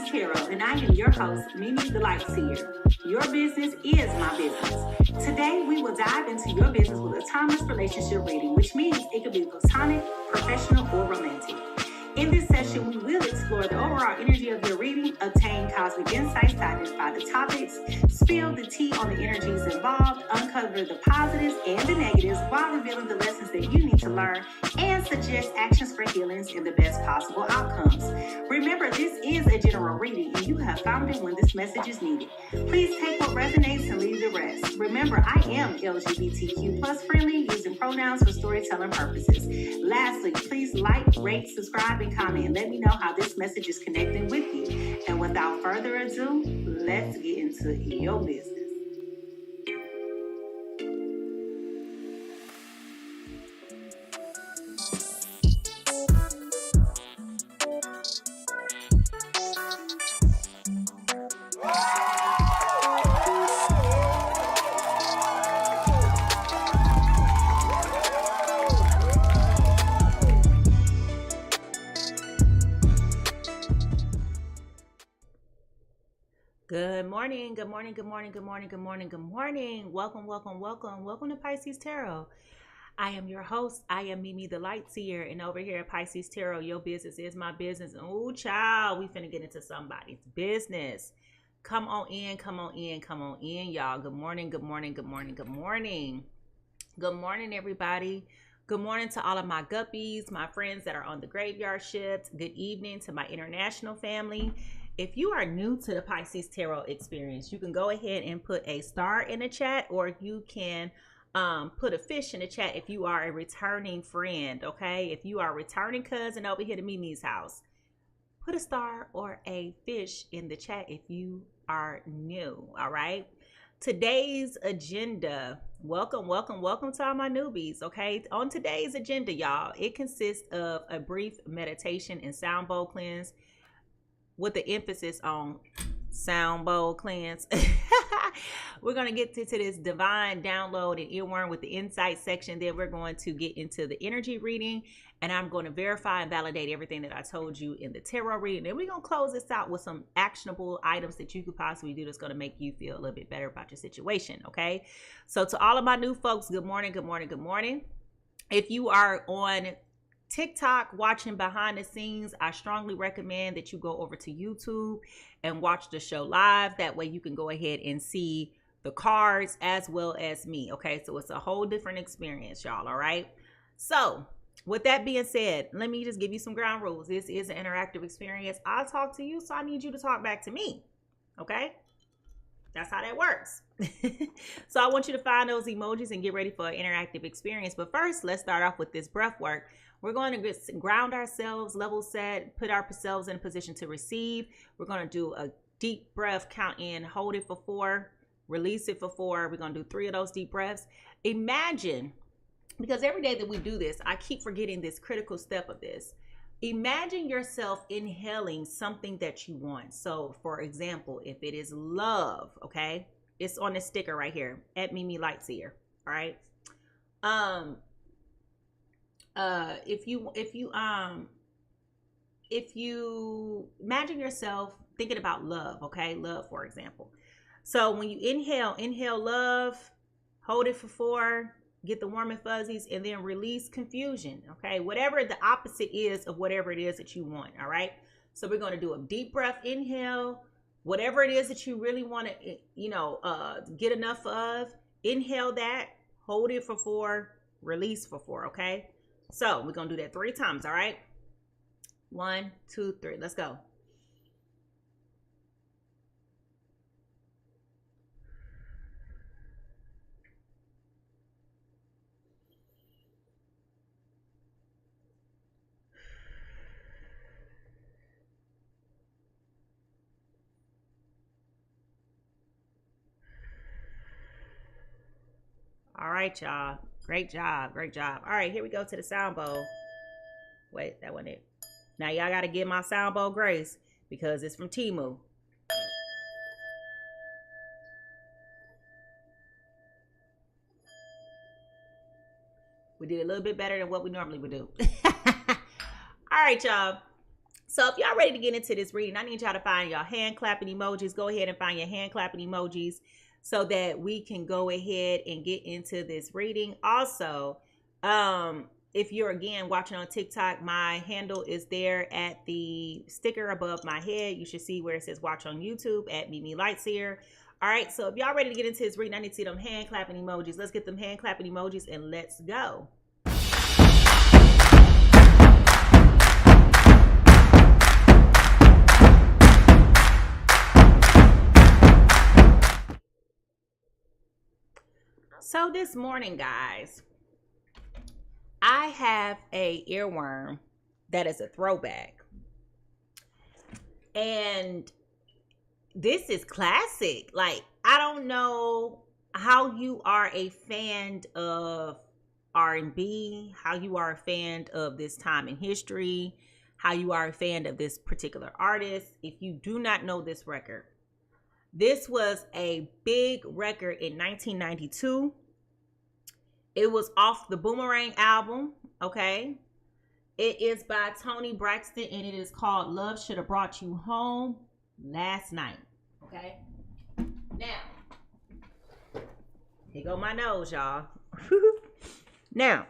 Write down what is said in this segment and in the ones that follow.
Pisces Tarot, and I am your host, Mimi the Light Seer. Your business is my business. Today, we will dive into your business with a timeless relationship reading, which means it could be platonic, professional, or romantic. In this session, we will explore the overall energy of your reading, obtain cosmic insights to identify the topics, spill the tea on the energies involved, uncover the positives and the negatives while revealing the lessons that you need to learn, and suggest actions for healings and the best possible outcomes. Remember, this is a general reading, and you have found it when this message is needed. Please take what resonates and leave the rest. Remember, I am LGBTQ plus friendly, using pronouns for storytelling purposes. Lastly, please like, rate, subscribe, and comment, and let me know how this message is connecting with you. And without further ado, let's get into your business. Good morning, good morning, good morning, good morning, good morning, good morning. Welcome to Pisces Tarot. I am your host. I am Mimi the Light Seer, and over here at Pisces Tarot, your business is my business. Oh, child, we finna get into somebody's business. Come on in, y'all. Good morning, good morning, good morning, good morning. Good morning, everybody. Good morning to all of my guppies, my friends that are on the graveyard shift. Good evening to my international family. If you are new to the Pisces Tarot experience, you can go ahead and put a star in the chat, or you can put a fish in the chat if you are a returning friend, okay? If you are a returning cousin over here to Mimi's house, put a star or a fish in the chat if you are new, all right? Today's agenda, welcome to all my newbies, okay? On today's agenda, y'all, it consists of a brief meditation and sound bowl cleanse, with the emphasis on sound bowl cleanse. We're going to get to this divine download and earworm with the insight section. Then we're going to get into the energy reading, and I'm going to verify and validate everything that I told you in the tarot reading. And we're going to close this out with some actionable items that you could possibly do that's going to make you feel a little bit better about your situation, okay? So to all of my new folks, good morning. If you are on TikTok watching behind the scenes, I strongly recommend that you go over to YouTube and watch the show live. That way you can go ahead and see the cards as well as me, okay? So it's a whole different experience, y'all, all right? So with that being said, let me just give you some ground rules. This is an interactive experience. I talk to you, so I need you to talk back to me, okay? That's how that works. So I want you to find those emojis and get ready for an interactive experience. But first, let's start off with this breath work. We're going to ground ourselves, level set, put ourselves in a position to receive. We're going to do a deep breath, count in, hold it for 4, release it for 4. We're going to do 3 of those deep breaths. Imagine, because every day that we do this, I keep forgetting this critical step of this. Imagine yourself inhaling something that you want. So, for example, if it is love, okay, it's on the sticker right here at Mimi Lightseer. All right. If you imagine yourself thinking about love, okay, love, for example. So when you inhale love, hold it for 4. Get the warm and fuzzies, and then release confusion, okay? Whatever the opposite is of whatever it is that you want, all right? So we're going to do a deep breath, inhale, whatever it is that you really want to, get enough of. Inhale that, hold it for 4, release for 4, okay? So we're going to do that 3 times, all right? 1, 2, 3, let's go. All right, y'all. Great job. All right, here we go to the sound bowl. Wait, that wasn't it. Now y'all got to give my sound bowl grace because it's from Temu. We did a little bit better than what we normally would do. All right, y'all. So if y'all ready to get into this reading, I need y'all to find your hand clapping emojis. Go ahead and find your hand clapping emojis so that we can go ahead and get into this reading. Also, if you're again watching on TikTok, my handle is there at the sticker above my head. You should see where it says watch on YouTube at Mimi Lightseer. All right, so if y'all ready to get into this reading, I need to see them hand clapping emojis. Let's get them hand clapping emojis and let's go. So this morning, guys, I have a earworm that is a throwback. And this is classic. Like, I don't know how you are a fan of R&B, how you are a fan of this time in history, how you are a fan of this particular artist. If you do not know this record, this was a big record in 1992. It was off the Boomerang album, okay? It is by Toni Braxton, and it is called Love Should Have Brought You Home Last Night, okay? Now, here go my nose, y'all. Now,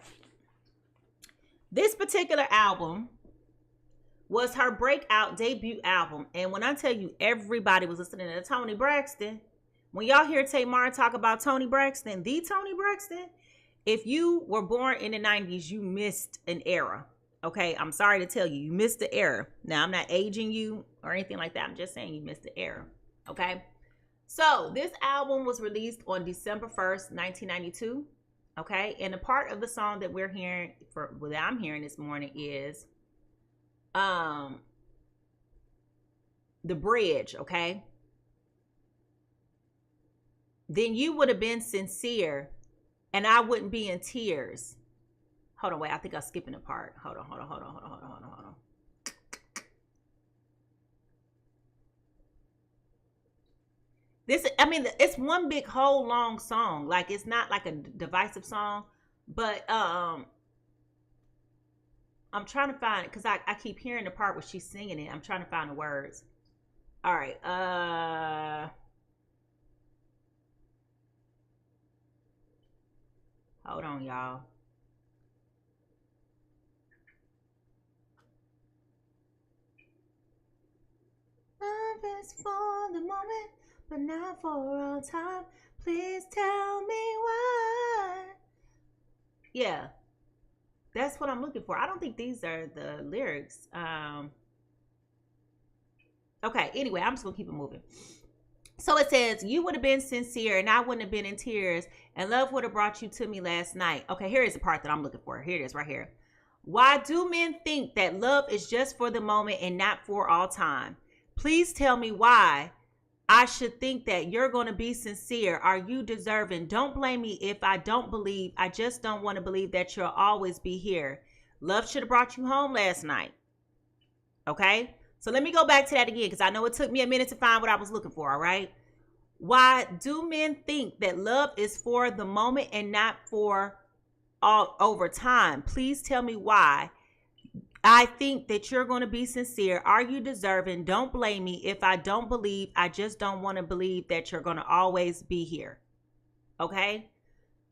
this particular album was her breakout debut album. And when I tell you everybody was listening to Toni Braxton, when y'all hear Tamar talk about Toni Braxton, the Toni Braxton, if you were born in the 90s, you missed an era. Okay, I'm sorry to tell you, you missed the era. Now, I'm not aging you or anything like that. I'm just saying you missed the era. Okay, so this album was released on December 1st, 1992. Okay, and the part of the song that we're hearing, that I'm hearing this morning is the bridge. Okay, then you would have been sincere and I wouldn't be in tears. Hold on, wait, I think I'm skipping a part. Hold on. This, I mean, it's one big whole long song. Like, it's not like a divisive song, but I'm trying to find it because I keep hearing the part where she's singing it. I'm trying to find the words. All right. Hold on, y'all. Love is for the moment, but not for all time. Please tell me why. Yeah, that's what I'm looking for. I don't think these are the lyrics. Okay, anyway, I'm just gonna keep it moving. So it says, you would have been sincere and I wouldn't have been in tears, and love would have brought you to me last night. Okay, here is the part that I'm looking for. Here it is right here. Why do men think that love is just for the moment and not for all time? Please tell me why I should think that you're going to be sincere. Are you deserving? Don't blame me if I don't believe. I just don't want to believe that you'll always be here. Love should have brought you home last night. Okay? So let me go back to that again because I know it took me a minute to find what I was looking for, all right? Why do men think that love is for the moment and not for all over time? Please tell me why I think that you're going to be sincere. Are you deserving? Don't blame me if I don't believe. I just don't want to believe that you're going to always be here. Okay?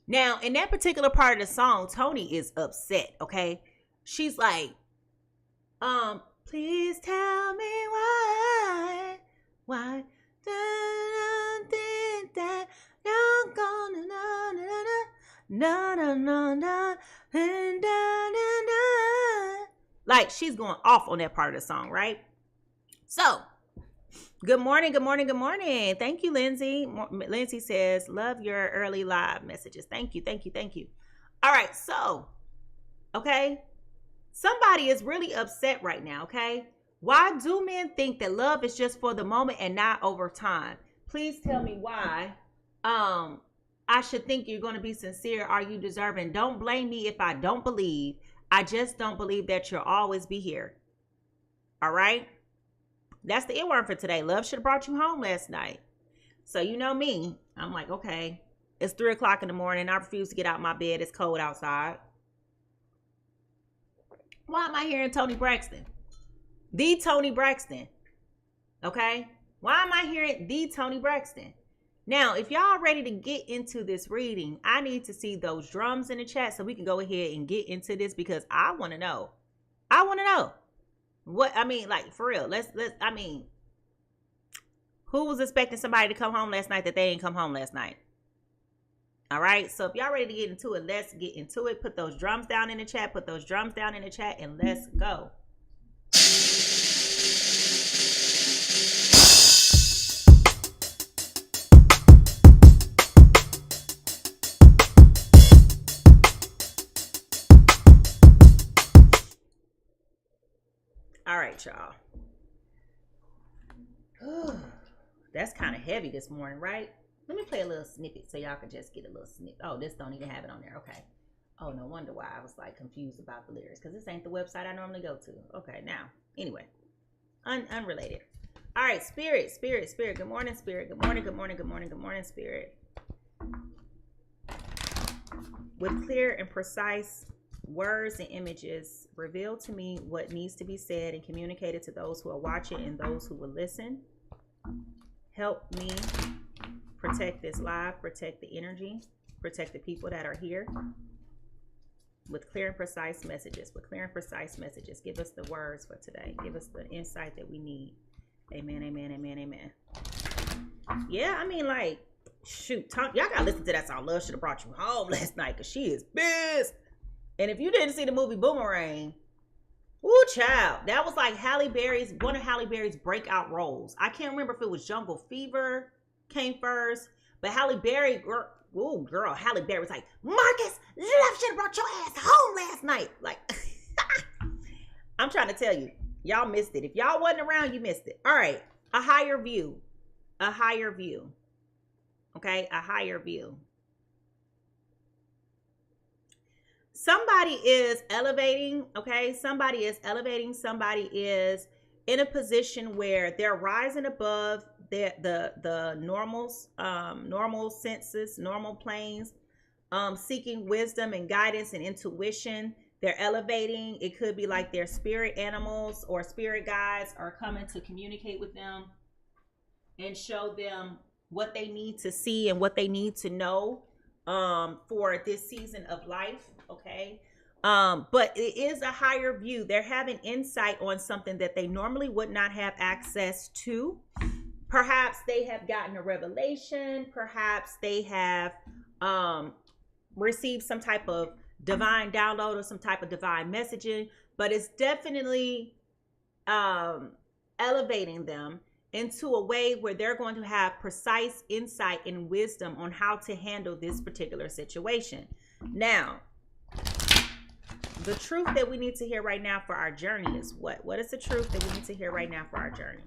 Now, in that particular part of the song, Toni is upset, okay? She's like, please tell me why think that you're gonna like, she's going off on that part of the song, right? So, good morning. Thank you, Lindsay. Lindsay says, love your early live messages. Thank you. All right, so, okay, somebody is really upset right now, okay? Why do men think that love is just for the moment and not over time? Please tell me why I should think you're going to be sincere. Are you deserving? Don't blame me if I don't believe. I just don't believe that you'll always be here. All right? That's the earworm for today. Love should have brought you home last night. So you know me. I'm like, okay, it's 3 o'clock in the morning. I refuse to get out of my bed. It's cold outside. Why am I hearing Toni Braxton? The Tony Braxton. Okay? Why am I hearing the Tony Braxton? Now, if y'all ready to get into this reading, I need to see those drums in the chat so we can go ahead and get into this, because I want to know. I want to know. What, I mean, like, for real. I mean, who was expecting somebody to come home last night that they didn't come home last night? All right. So if y'all ready to get into it, let's get into it. Put those drums down in the chat. Put those drums down in the chat, and let's go. All right, y'all. That's kind of heavy this morning, right? Let me play a little snippet so y'all can just get a little snippet. Oh, this don't even have it on there. Okay. Oh, no wonder why I was like confused about the lyrics, because this ain't the website I normally go to. Okay, now, anyway, unrelated. All right, spirit. Good morning, spirit. Good morning, spirit. With clear and precise words and images, reveal to me what needs to be said and communicated to those who are watching and those who will listen. Help me protect this live, protect the energy, protect the people that are here. With clear and precise messages. Give us the words for today. Give us the insight that we need. Amen, amen, amen, amen. Yeah, I mean, like, shoot, y'all gotta listen to that song. Love Should Have Brought You Home last night, because she is pissed. And if you didn't see the movie Boomerang, ooh, child, that was like one of Halle Berry's breakout roles. I can't remember if it was Jungle Fever came first, but Halle Berry, girl, Halle Berry was like, Marcus, love should have brought your ass home last night. Like, I'm trying to tell you, y'all missed it. If y'all wasn't around, you missed it. All right, a higher view. Okay, a higher view. Somebody is elevating, okay? Somebody is in a position where they're rising above the normal senses, normal planes, seeking wisdom and guidance and intuition. They're elevating. It could be like their spirit animals or spirit guides are coming to communicate with them and show them what they need to see and what they need to know for this season of life. Okay. But it is a higher view. They're having insight on something that they normally would not have access to. Perhaps they have gotten a revelation. Perhaps they have received some type of divine download or some type of divine messaging, but it's definitely elevating them into a way where they're going to have precise insight and wisdom on how to handle this particular situation. Now, the truth that we need to hear right now for our journey is what? What is the truth that we need to hear right now for our journey?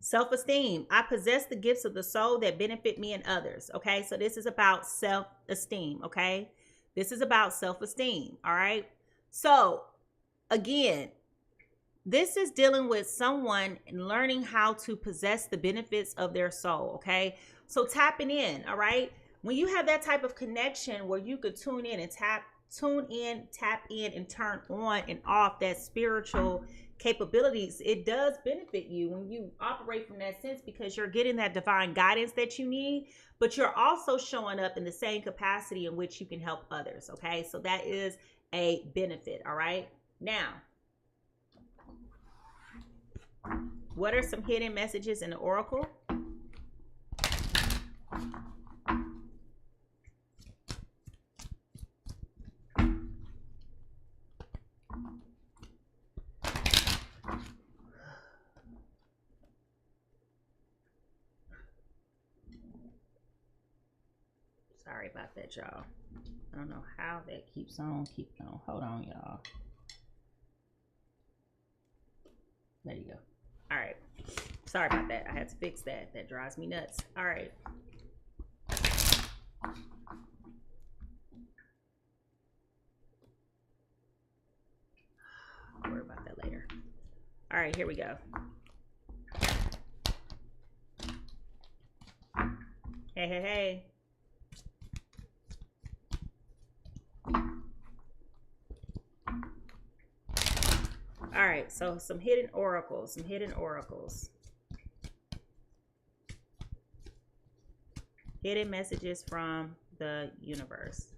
Self-esteem. I possess the gifts of the soul that benefit me and others. Okay, so this is about self-esteem. Okay, this is about self-esteem. All right, so again, this is dealing with someone and learning how to possess the benefits of their soul. Okay, so tapping in. All right, when you have that type of connection where you could tune in, tap in, and turn on and off that spiritual capabilities, it does benefit you when you operate from that sense, because you're getting that divine guidance that you need, but you're also showing up in the same capacity in which you can help others. Okay, so that is a benefit. All right, now, what are some hidden messages in the oracle? Sorry about that, y'all. I don't know how that keeps on. Hold on, y'all. There you go. All right. Sorry about that. I had to fix that. That drives me nuts. All right. Don't worry All right, here we go. Hey, hey, hey. All right, so some hidden oracles, Hidden messages from the universe.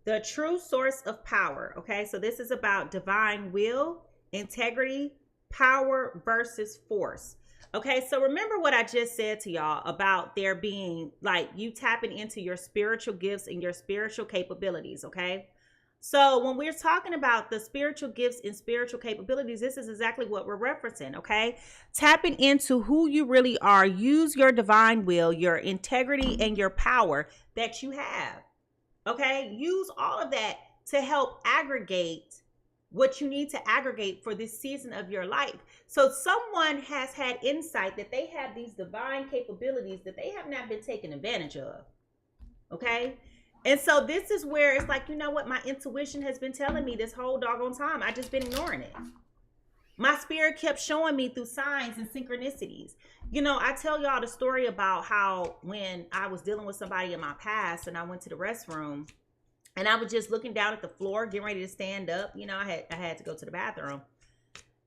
The true source of power. Okay, so this is about divine will, integrity, power versus force. Okay, so remember what I just said to y'all about there being like you tapping into your spiritual gifts and your spiritual capabilities. Okay, so when we're talking about the spiritual gifts and spiritual capabilities, this is exactly what we're referencing. Okay, tapping into who you really are. Use your divine will, your integrity, and your power that you have. Okay, use all of that to help aggregate what you need to aggregate for this season of your life. So someone has had insight that they have these divine capabilities that they have not been taken advantage of. Okay, and so this is where it's like, you know what, my intuition has been telling me this whole doggone time. I just been ignoring it. My spirit kept showing me through signs and synchronicities. You know, I tell y'all the story about how when I was dealing with somebody in my past and I went to the restroom and I was just looking down at the floor, getting ready to stand up. You know, I had to go to the bathroom.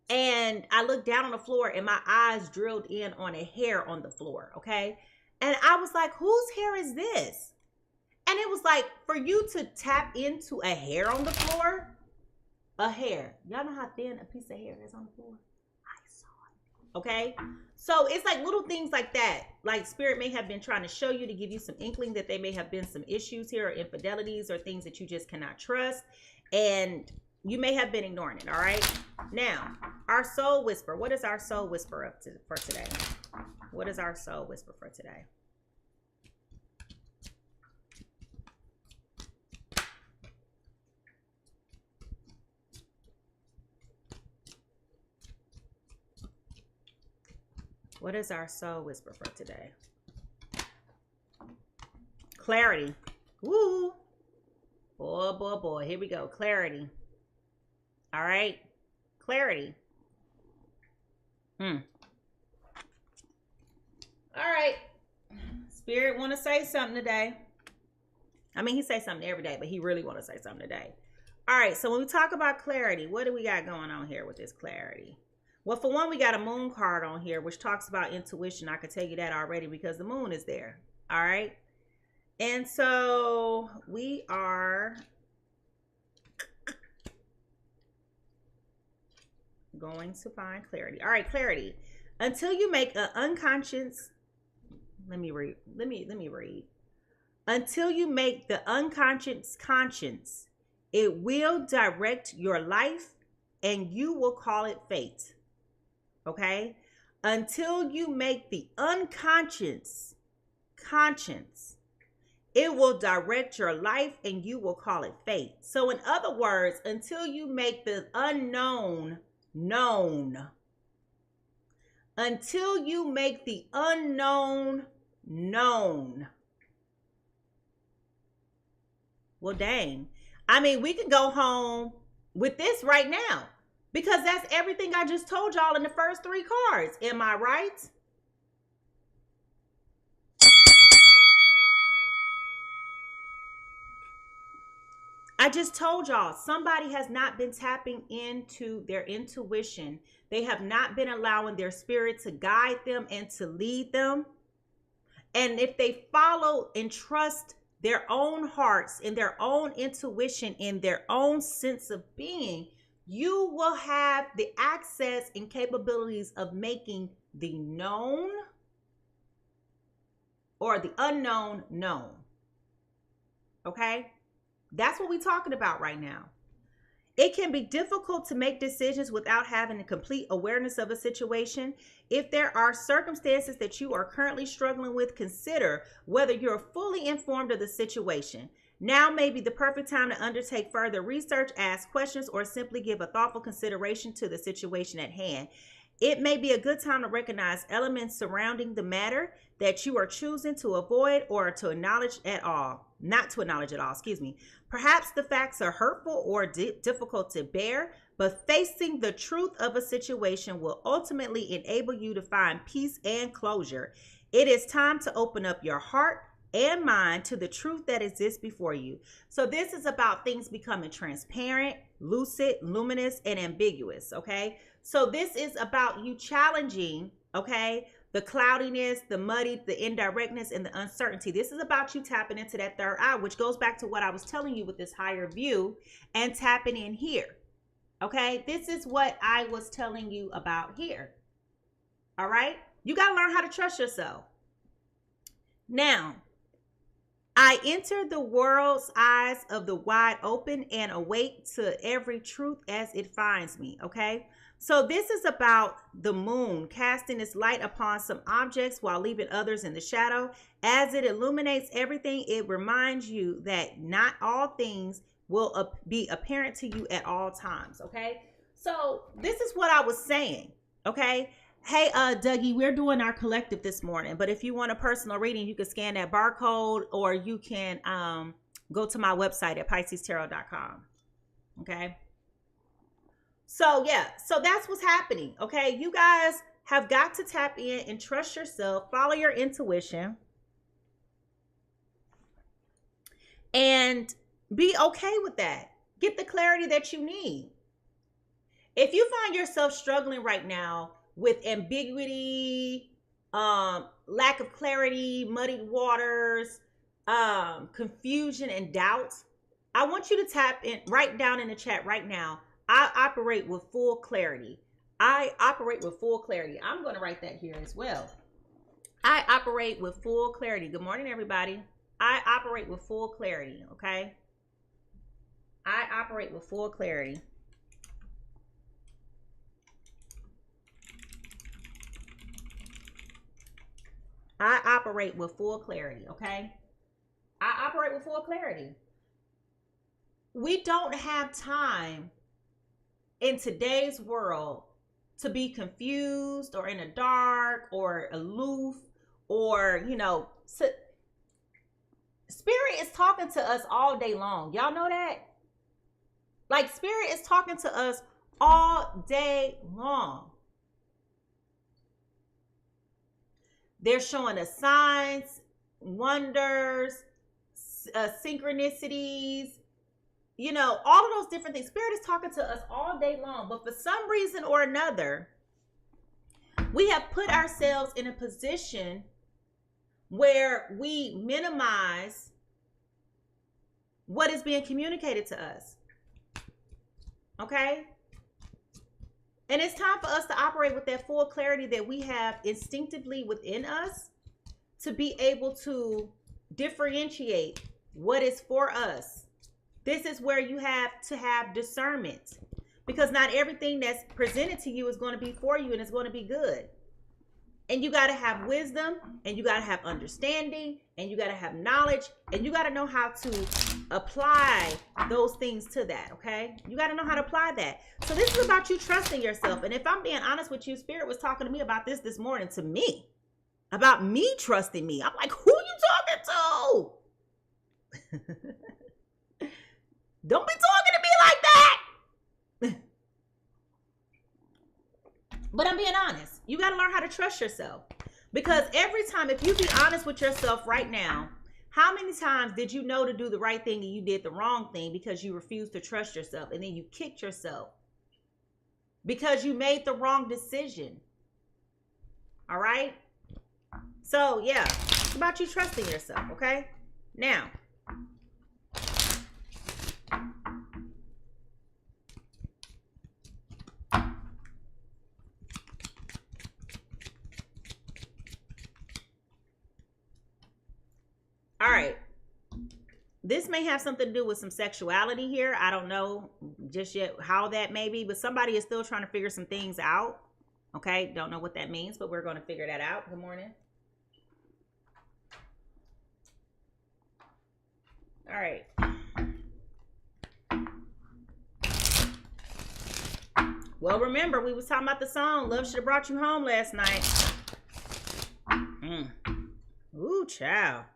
And I looked down on the floor and my eyes drilled in on a hair on the floor, okay? And I was like, whose hair is this? And it was like, for you to tap into a hair on the floor, a hair. Y'all know how thin a piece of hair is on the floor? I saw it. Okay? So it's like little things like that. Like spirit may have been trying to show you to give you some inkling that there may have been some issues here or infidelities or things that you just cannot trust. And you may have been ignoring it, all right? Now, our soul whisper. What is our soul whisper up to for today? What is our soul whisper for today? What is our soul whisper for today? Clarity. Woo. Boy, boy, boy. Here we go. Clarity. All right. Clarity. All right. Spirit want to say something today. I mean, he say something every day, but he really want to say something today. All right. So when we talk about clarity, what do we got going on here with this clarity? Well, for one, we got a moon card on here, which talks about intuition. I could tell you that already because the moon is there. All right. And so we are going to find clarity. All right, clarity. Until you make an unconscious, let me read. Until you make the unconscious conscience, it will direct your life and you will call it fate. Okay? Until you make the unconscious conscience, it will direct your life and you will call it fate. So in other words, until you make the unknown known, until you make the unknown known. Well, dang. I mean, we can go home with this right now because that's everything I just told y'all in the first three cards. Am I right? I just told y'all somebody has not been tapping into their intuition. They have not been allowing their spirit to guide them and to lead them. And if they follow and trust their own hearts and their own intuition and their own sense of being, you will have the access and capabilities of making the known or the unknown known. Okay? That's what we're talking about right now. It can be difficult to make decisions without having a complete awareness of a situation. If there are circumstances that you are currently struggling with, consider whether you're fully informed of the situation. Now may be the perfect time to undertake further research, ask questions, or simply give a thoughtful consideration to the situation at hand. It may be a good time to recognize elements surrounding the matter that you are choosing to avoid or to acknowledge at all. Not to acknowledge at all, excuse me. Perhaps the facts are hurtful or difficult to bear, but facing the truth of a situation will ultimately enable you to find peace and closure. It is time to open up your heart and mind to the truth that exists before you. So this is about things becoming transparent, lucid, luminous, and ambiguous, okay? So this is about you challenging, okay, the cloudiness, the muddy, the indirectness, and the uncertainty. This is about you tapping into that third eye, which goes back to what I was telling you with this higher view and tapping in here. Okay, this is what I was telling you about here. All right, you got to learn how to trust yourself. Now, I enter the world's eyes of the wide open and awake to every truth as it finds me. Okay, so this is about the moon casting its light upon some objects while leaving others in the shadow. As it illuminates everything, it reminds you that not all things will be apparent to you at all times. Okay, so this is what I was saying. Okay, hey, Dougie, we're doing our collective this morning, but if you want a personal reading, you can scan that barcode, or you can go to my website at piscestarot.com. Okay, so yeah, so that's what's happening. Okay, you guys have got to tap in and trust yourself, follow your intuition, and be okay with that. Get the clarity that you need. If you find yourself struggling right now with ambiguity, lack of clarity, muddied waters, confusion, and doubt, I want you to tap in, write down in the chat right now, I operate with full clarity. I operate with full clarity. I'm going to write that here as well. I operate with full clarity. Good morning, everybody. I operate with full clarity, okay? I operate with full clarity. I operate with full clarity, okay? I operate with full clarity. We don't have time in today's world to be confused or in the dark or aloof or, you know, Spirit is talking to us all day long. Y'all know that? Like, Spirit is talking to us all day long. They're showing us signs, wonders, synchronicities, you know, all of those different things. Spirit is talking to us all day long. But for some reason or another, we have put ourselves in a position where we minimize what is being communicated to us. Okay? And it's time for us to operate with that full clarity that we have instinctively within us to be able to differentiate what is for us. This is where you have to have discernment, because not everything that's presented to you is going to be for you and it's going to be good. And you got to have wisdom, and you got to have understanding, and you got to have knowledge, and you got to know how to apply those things to that, okay? You got to know how to apply that. So this is about you trusting yourself. And if I'm being honest with you, Spirit was talking to me about this morning to me, about me trusting me. I'm like, who you talking to? Don't be talking to me like that. But I'm being honest. You got to learn how to trust yourself. Because every time, if you be honest with yourself right now, how many times did you know to do the right thing and you did the wrong thing because you refused to trust yourself, and then you kicked yourself because you made the wrong decision? All right? So, yeah, it's about you trusting yourself, okay? Now, all right, this may have something to do with some sexuality here. I don't know just yet how that may be, but somebody is still trying to figure some things out. Okay, don't know what that means, but we're going to figure that out. Good morning. All right. Well, remember, we was talking about the song Love Should Have Brought You Home last night. Ooh, child.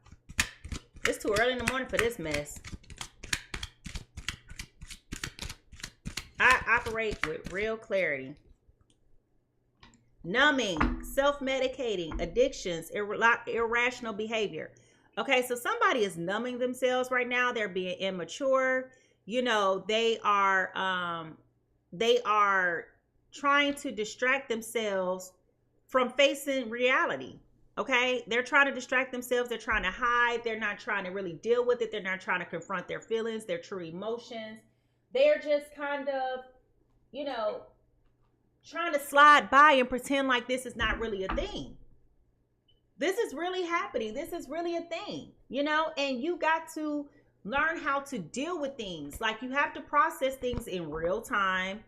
It's too early in the morning for this mess. operate with real clarity. Numbing, self-medicating, addictions, irrational behavior. Okay, so somebody is numbing themselves right now. They're being immature. You know, they are trying to distract themselves from facing reality. Okay, they're trying to distract themselves. They're trying to hide. They're not trying to really deal with it. They're not trying to confront their feelings, their true emotions. They're just kind of, you know, trying to slide by and pretend like this is not really a thing. This is really happening. This is really a thing, you know, and you got to learn how to deal with things. Like, you have to process things in real time,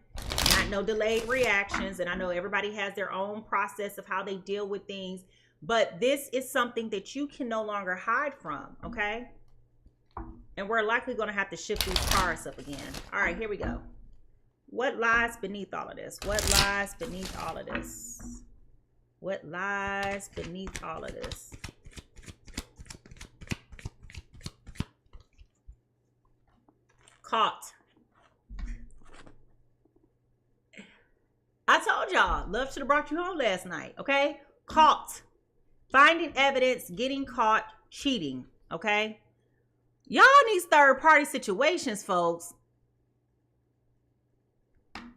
not no delayed reactions. And I know everybody has their own process of how they deal with things, but this is something that you can no longer hide from, okay? And we're likely going to have to shift these cards up again. All right, here we go. What lies beneath all of this? What lies beneath all of this? What lies beneath all of this? Caught. I told y'all, love should have brought you home last night, okay? Caught. Finding evidence, getting caught, cheating, okay? Y'all need third-party situations, folks.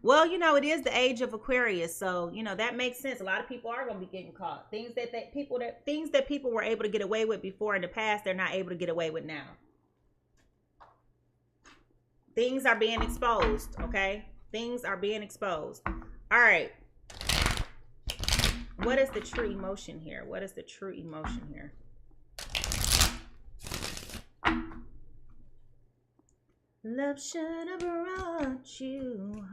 Well, you know, it is the age of Aquarius, so, you know, that makes sense. A lot of people are going to be getting caught. Things that people were able to get away with before in the past, they're not able to get away with now. Things are being exposed, okay? Things are being exposed. All right. What is the true emotion here? What is the true emotion here? Love should have brought you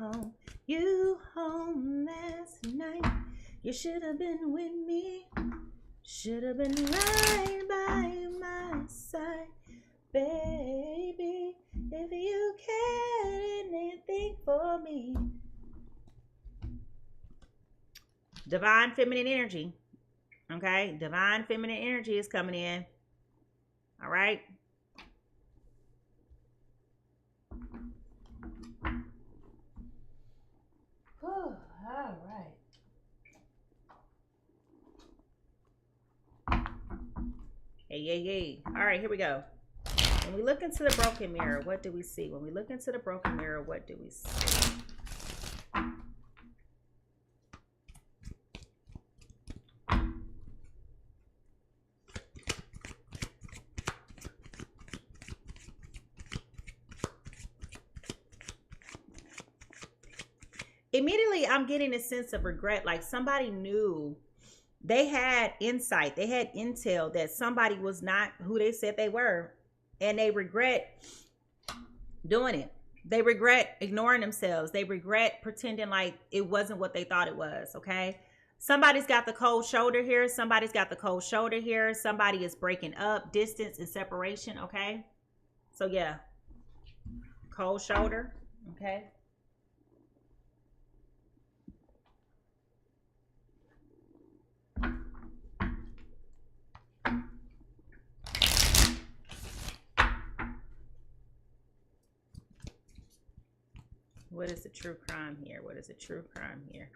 home last night. You should have been with me, should have been right by my side, baby. If you cared anything for me. Divine feminine energy, okay? Divine feminine energy is coming in, all right? All right. Hey. All right, here we go. When we look into the broken mirror, what do we see? When we look into the broken mirror, what do we see? Immediately, I'm getting a sense of regret. Like, somebody knew, they had insight, they had intel that somebody was not who they said they were. And they regret doing it. They regret ignoring themselves. They regret pretending like it wasn't what they thought it was, okay? Somebody's got the cold shoulder here. Somebody's got the cold shoulder here. Somebody is breaking up, distance and separation, okay? So, yeah. Cold shoulder, okay? What is the true crime here? What is the true crime here?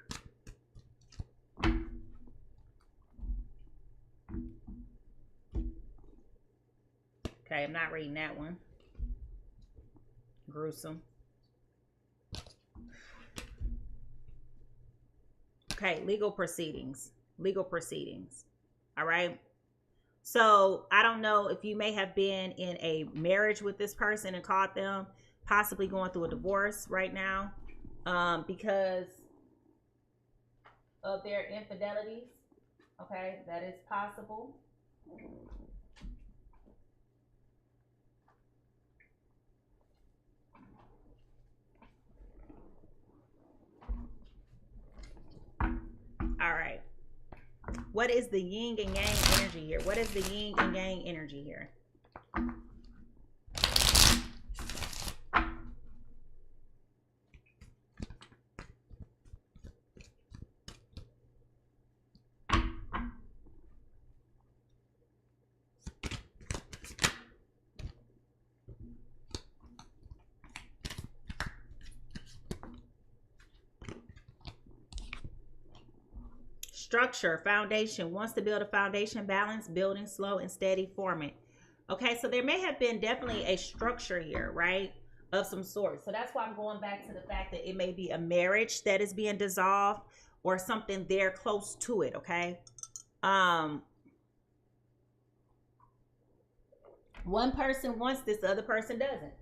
Okay, I'm not reading that one. Gruesome. Okay, legal proceedings. Legal proceedings. All right. So I don't know if you may have been in a marriage with this person and caught them possibly going through a divorce right now because of their infidelities. Okay, that is possible. All right. What is the yin and yang energy here? What is the yin and yang energy here? Structure, foundation, wants to build a foundation, balance, building, slow and steady, forming. Okay, so there may have been definitely a structure here, right? Of some sort. So that's why I'm going back to the fact that it may be a marriage that is being dissolved or something there close to it, okay? One person wants this, the other person doesn't.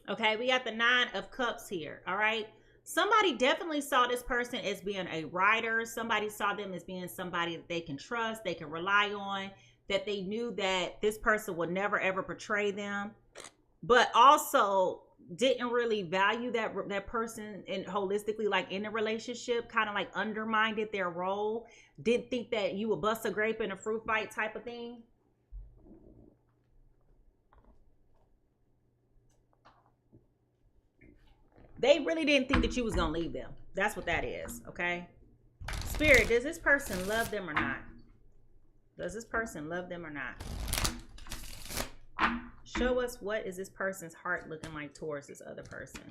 Okay, we got the 9 of Cups here, all right? Somebody definitely saw this person as being a writer. Somebody saw them as being somebody that they can trust, they can rely on, that they knew that this person would never ever betray them, but also didn't really value that person and holistically, like in a relationship, kind of like undermined their role, didn't think that you would bust a grape in a fruit fight type of thing. They really didn't think that you was gonna leave them. That's what that is, okay? Spirit, does this person love them or not? Does this person love them or not? Show us, what is this person's heart looking like towards this other person?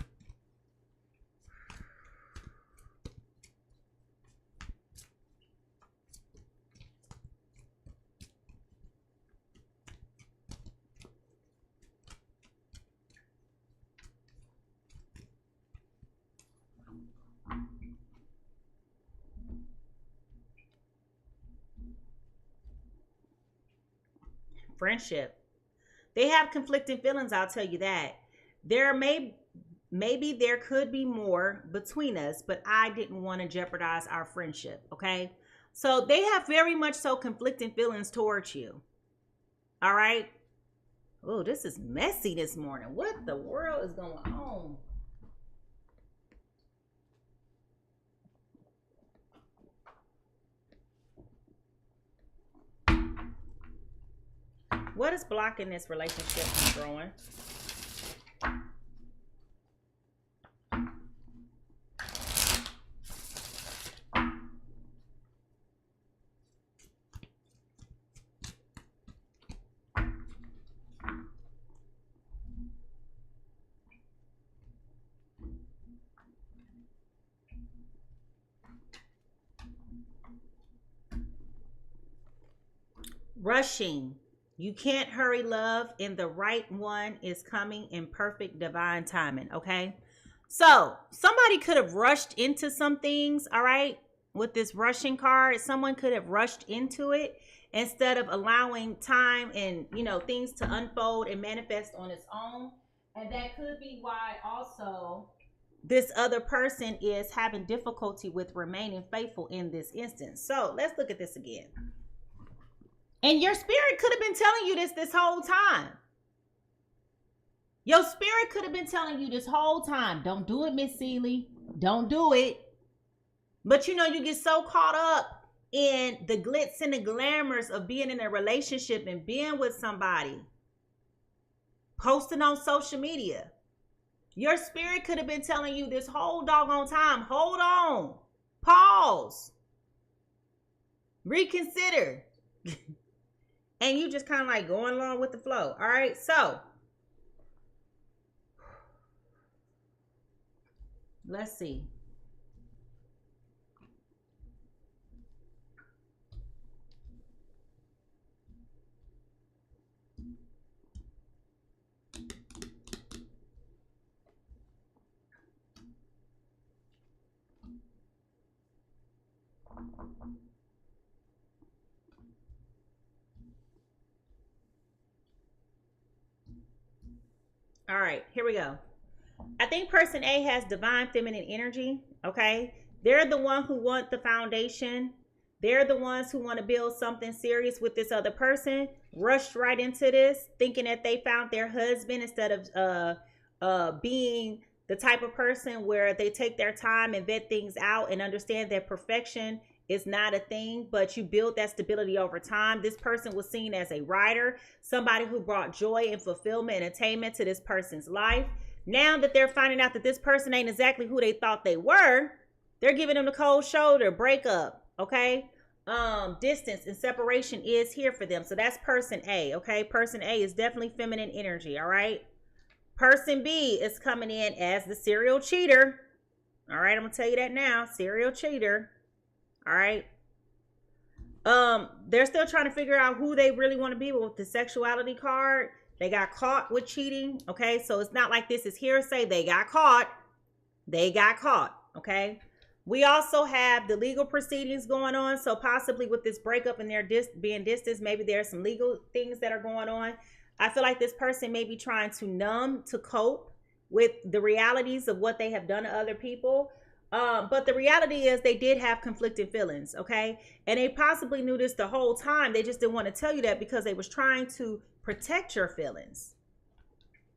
Friendship. They have conflicting feelings, I'll tell you that. Maybe there could be more between us, but I didn't want to jeopardize our friendship, okay? So they have very much so conflicting feelings towards you. All right? Oh, this is messy this morning. What the world is going on? What is blocking this relationship from growing? Rushing. You can't hurry love, and the right one is coming in perfect divine timing, okay? So somebody could have rushed into some things, all right? With this rushing card, someone could have rushed into it instead of allowing time and, things to unfold and manifest on its own. And that could be why also this other person is having difficulty with remaining faithful in this instance. So let's look at this again. And your spirit could have been telling you this whole time. Your spirit could have been telling you this whole time. Don't do it, Miss Seeley. Don't do it. But you get so caught up in the glitz and the glamours of being in a relationship and being with somebody. Posting on social media. Your spirit could have been telling you this whole doggone time. Hold on. Pause. Reconsider. And you just kind of like going along with the flow. All right. So let's see. All right, here we go. I think person A has divine feminine energy, okay? They're the one who want the foundation. They're the ones who want to build something serious with this other person. Rushed right into this, thinking that they found their husband instead of being the type of person where they take their time and vet things out and understand that perfection It's not a thing, but you build that stability over time. This person was seen as a rider, somebody who brought joy and fulfillment and attainment to this person's life. Now that they're finding out that this person ain't exactly who they thought they were, they're giving them the cold shoulder, breakup, okay? Distance and separation is here for them. So that's person A, okay? Person A is definitely feminine energy, all right? Person B is coming in as the serial cheater. All right, I'm going to tell you that now. Serial cheater. All right. They're still trying to figure out who they really want to be with the sexuality card. They got caught with cheating. Okay, so it's not like this is hearsay. They got caught. They got caught. Okay. We also have the legal proceedings going on. So possibly with this breakup and their being distanced, maybe there's some legal things that are going on. I feel like this person may be trying to numb, to cope with the realities of what they have done to other people. But the reality is they did have conflicting feelings, okay? And they possibly knew this the whole time. They just didn't want to tell you that because they was trying to protect your feelings.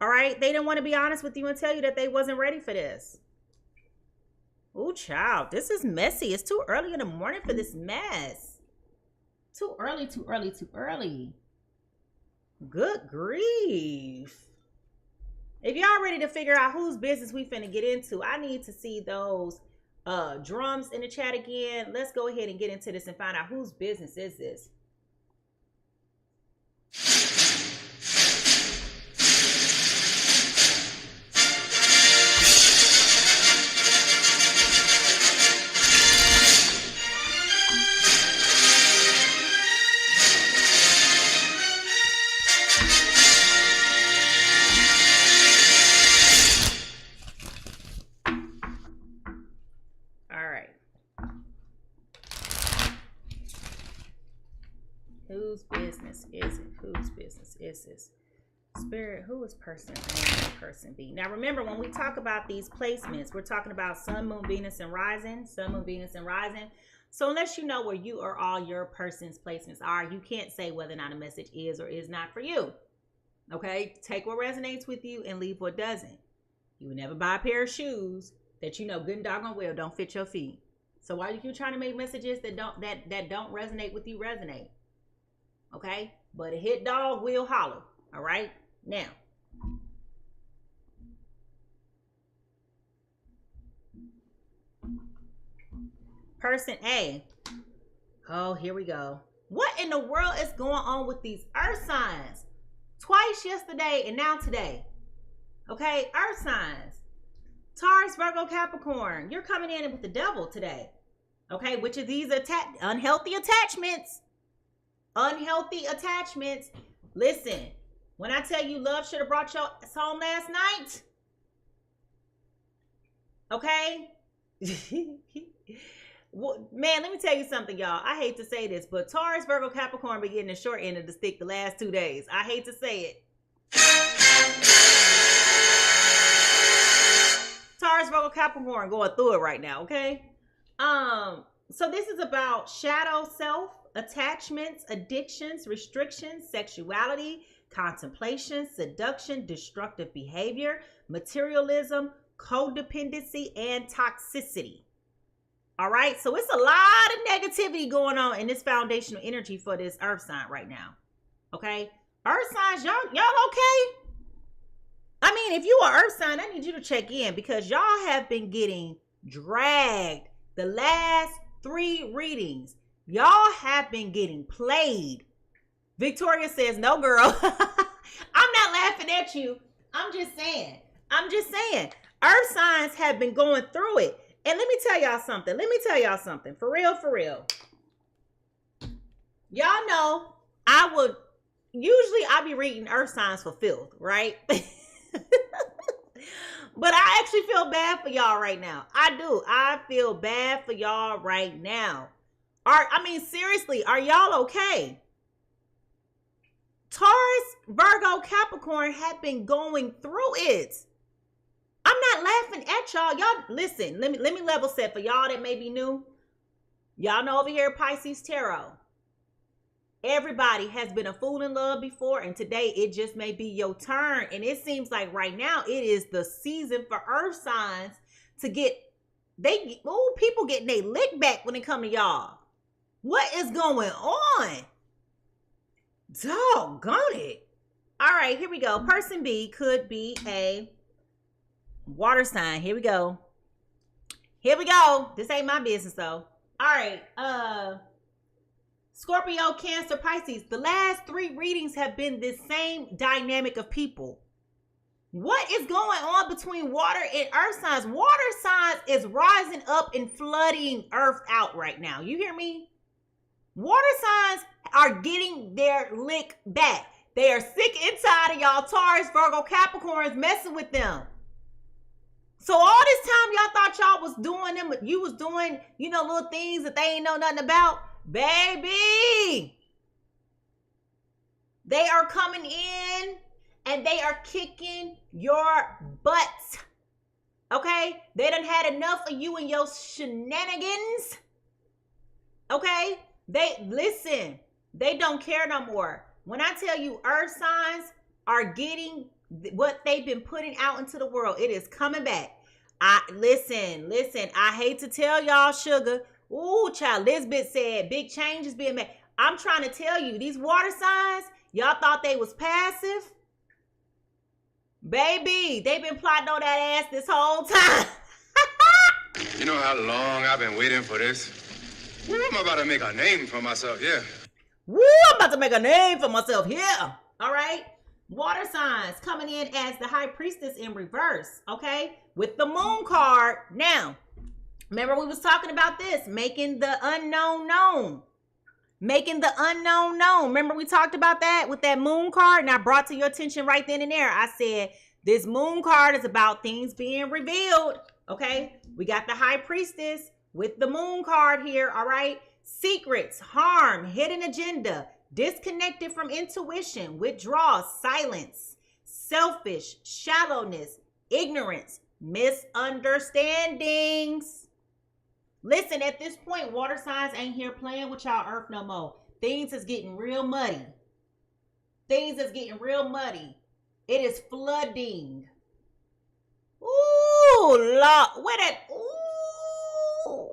All right? They didn't want to be honest with you and tell you that they wasn't ready for this. Ooh, child, this is messy. It's too early in the morning for this mess. Too early, too early, too early. Good grief. If y'all ready to figure out whose business we finna get into, I need to see those drums in the chat again. Let's go ahead and get into this and find out whose business is this. Whose business is it? Whose business is this? Spirit, who is person A and person B? Now remember, when we talk about these placements, we're talking about Sun, Moon, Venus, and Rising. Sun, Moon, Venus, and Rising. So unless you know where you or all your person's placements are, you can't say whether or not a message is or is not for you. Okay? Take what resonates with you and leave what doesn't. You would never buy a pair of shoes that you know good and doggone well don't fit your feet. So why are you trying to make messages that don't resonate with you resonate? Okay? But a hit dog will holler. All right? Now. Person A. Oh, here we go. What in the world is going on with these earth signs? Twice yesterday and now today. Okay? Earth signs. Taurus, Virgo, Capricorn. You're coming in with the devil today. Okay? Which of these unhealthy attachments? Unhealthy attachments. Listen, when I tell you love should have brought you home last night. Okay? Well, man, let me tell you something, y'all. I hate to say this, but Taurus, Virgo, Capricorn be getting the short end of the stick the last 2 days. I hate to say it. Taurus, Virgo, Capricorn going through it right now, okay? So this is about shadow self, attachments, addictions, restrictions, sexuality, contemplation, seduction, destructive behavior, materialism, codependency, and toxicity. All right, so it's a lot of negativity going on in this foundational energy for this earth sign right now. Okay, earth signs, y'all okay? I mean, if you are earth sign, I need you to check in because y'all have been getting dragged the last 3 readings. Y'all have been getting played. Victoria says, no, girl. I'm not laughing at you. I'm just saying. Earth signs have been going through it. And let me tell y'all something. For real. Y'all know I'll be reading earth signs for filth, right? But I actually feel bad for y'all right now. I do. I feel bad for y'all right now. Seriously, are y'all okay? Taurus, Virgo, Capricorn have been going through it. I'm not laughing at y'all. Y'all, listen, let me level set for y'all that may be new. Y'all know over here at Pisces Tarot, everybody has been a fool in love before, and today it just may be your turn. And it seems like right now it is the season for earth signs to get, people getting their lick back when it come to y'all. What is going on? Doggone it. All right, here we go. Person B could be a water sign. Here we go. Here we go. This ain't my business though. All right. Scorpio, Cancer, Pisces. The last 3 readings have been the same dynamic of people. What is going on between water and earth signs? Water signs is rising up and flooding earth out right now. You hear me? Water signs are getting their lick back. They are sick and tired of y'all Taurus, Virgo, Capricorns messing with them. So all this time y'all thought y'all was doing them, you was doing, little things that they ain't know nothing about. Baby, they are coming in and they are kicking your butts. Okay? They done had enough of you and your shenanigans. Okay? They don't care no more. When I tell you earth signs are getting what they've been putting out into the world, it is coming back. Listen, I hate to tell y'all, sugar. Ooh, child, Lisbeth said big changes being made. I'm trying to tell you, these water signs, y'all thought they was passive. Baby, they've been plotting on that ass this whole time. You know how long I've been waiting for this? I'm about to make a name for myself here. Woo, I'm about to make a name for myself here. All right. Water signs coming in as the high priestess in reverse. Okay. With the moon card. Now, remember we was talking about this. Making the unknown known. Making the unknown known. Remember we talked about that with that moon card? And I brought to your attention right then and there. I said, this moon card is about things being revealed. Okay. We got the high priestess with the moon card here. All right. Secrets, harm, hidden agenda, disconnected from intuition, withdrawal, silence, selfish, shallowness, ignorance, misunderstandings. Listen, at this point, water signs ain't here playing with y'all earth no more. Things is getting real muddy. Things is getting real muddy. It is flooding. Ooh, Lord. Where that? Ooh. Ooh.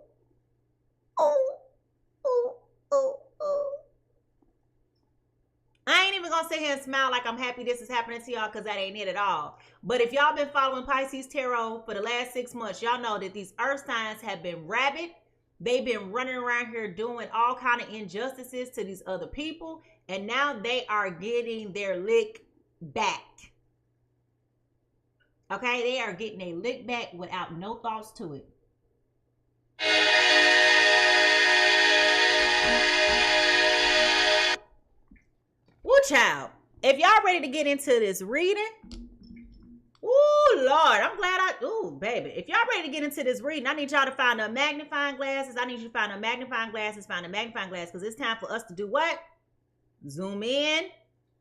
I ain't even gonna sit here and smile like I'm happy this is happening to y'all, because that ain't it at all. But if y'all been following Pisces Tarot for the last 6 months, y'all know that these earth signs have been rabid. They've been running around here doing all kind of injustices to these other people, and now they are getting their lick back. Okay, they are getting a lick back without no thoughts to it. Woo, child. If y'all ready to get into this reading, ooh, Lord, I'm glad ooh, baby. If y'all ready to get into this reading, I need y'all to find a magnifying glasses. I need you to find a magnifying glasses, because it's time for us to do what? Zoom in.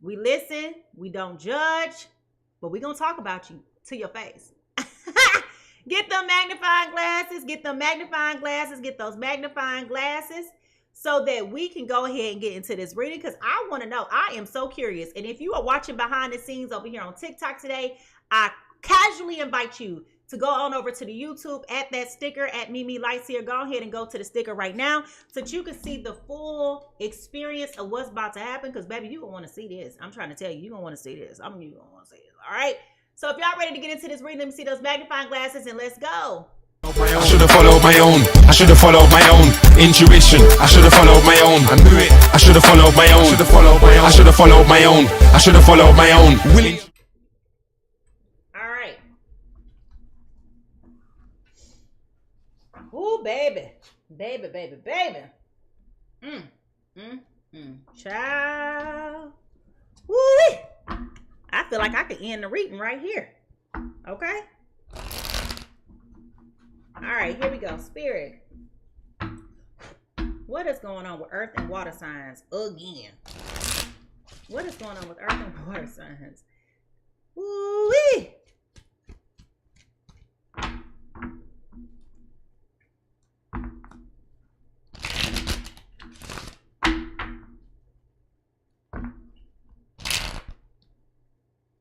We listen. We don't judge, but we gonna talk about you to your face. Get them magnifying glasses. Get them magnifying glasses. Get those magnifying glasses, so that we can go ahead and get into this reading, because I want to know. I am so curious. And if you are watching behind the scenes over here on TikTok today, I casually invite you to go on over to the YouTube at that sticker at Mimi Lights here. Go ahead and go to the sticker right now so that you can see the full experience of what's about to happen, because baby, you gonna want to see this. I'm trying to tell you, you're gonna want to see this. You gonna want to see this. All right. So if y'all ready to get into this reading, let me see those magnifying glasses and let's go. I should have followed my own. I should have followed my own intuition. I should have followed my own. I knew it. I should have followed my own. I should have followed my own. I should have followed my own. I should have followed my own. Willing. All right. Ooh, baby. Baby. Child. Woo! I feel like I could end the reading right here. Okay. All right, here we go. Spirit. What is going on with earth and water signs again? What is going on with earth and water signs? Woo-wee!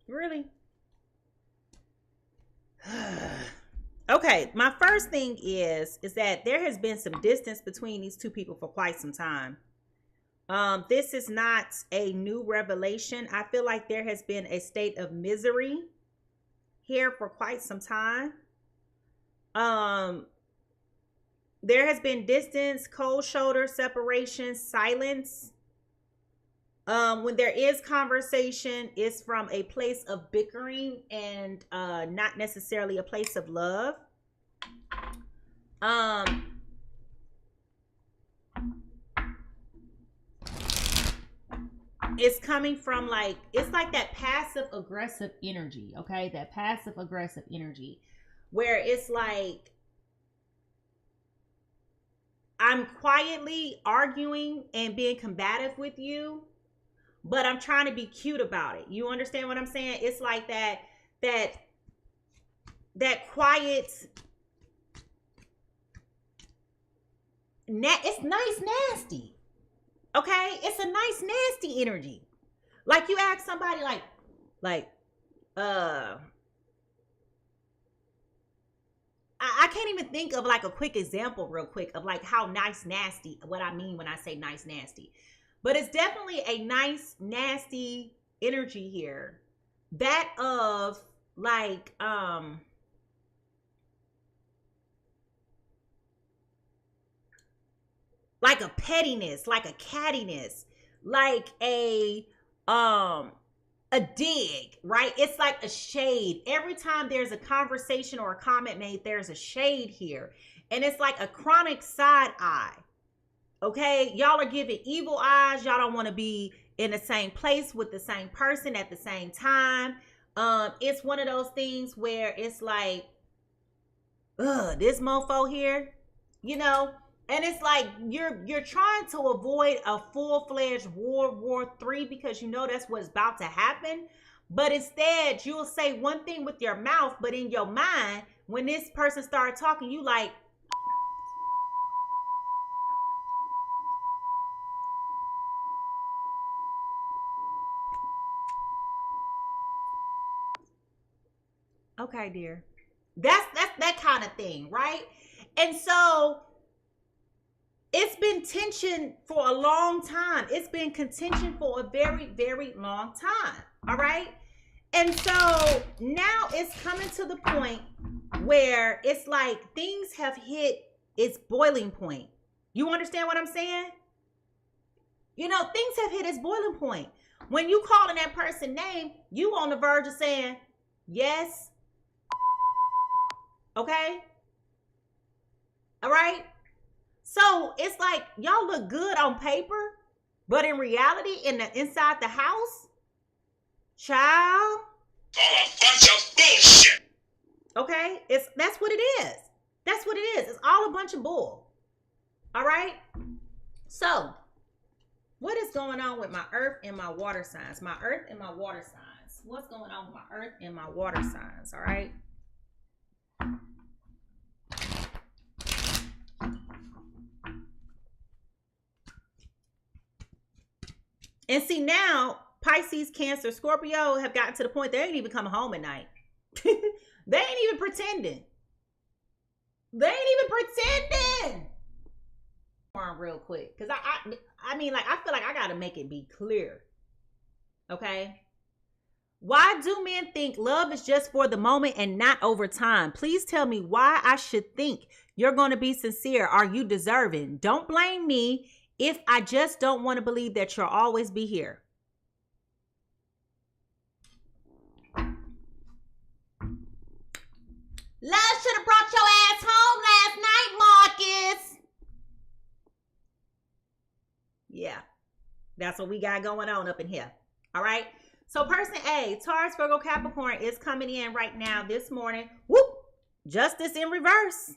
Really? Okay. Okay, my first thing is that there has been some distance between these two people for quite some time. This is not a new revelation. I feel like there has been a state of misery here for quite some time. There has been distance, cold shoulder, separation, silence. When there is conversation, it's from a place of bickering and not necessarily a place of love. It's coming from like, it's like that passive aggressive energy, okay? That passive aggressive energy where it's like, I'm quietly arguing and being combative with you, but I'm trying to be cute about it. You understand what I'm saying? It's like that quiet, it's nice nasty. Okay, it's a nice nasty energy. Like you ask somebody like I can't even think of like a quick example real quick of like how nice nasty, what I mean when I say nice nasty. But it's definitely a nice nasty energy here. That of like a pettiness, like a cattiness, like a dig, right? It's like a shade. Every time there's a conversation or a comment made, there's a shade here. And it's like a chronic side eye. Okay? Y'all are giving evil eyes. Y'all don't want to be in the same place with the same person at the same time. It's one of those things where it's like, this mofo here, you know? And it's like you're trying to avoid a full-fledged World War III because you know that's what's about to happen. But instead, you'll say one thing with your mouth, but in your mind, when this person starts talking, you like, okay, dear. That's that kind of thing, right? And so it's been tension for a long time. It's been contention for a very, very long time. All right. And so now it's coming to the point where it's like things have hit its boiling point. You understand what I'm saying? You know, things have hit its boiling point. When you calling that person name, you on the verge of saying, yes. Okay. All right. So it's like y'all look good on paper, but in reality, inside the house, child, all a bunch of bullshit. Okay, that's what it is. That's what it is. It's all a bunch of bull. All right. So, what is going on with my earth and my water signs? My earth and my water signs. What's going on with my earth and my water signs? All right. And see now, Pisces, Cancer, Scorpio have gotten to the point they ain't even coming home at night. They ain't even pretending. They ain't even pretending. Real quick, because I mean, like, I feel like I gotta make it be clear. Okay. Why do men think love is just for the moment and not over time? Please tell me why I should think you're going to be sincere. Are you deserving? Don't blame me if I just don't want to believe that you'll always be here. Love should have brought your ass home last night, Marcus. Yeah, that's what we got going on up in here. All right. So person A, Taurus, Virgo, Capricorn is coming in right now this morning. Whoop. Justice in reverse.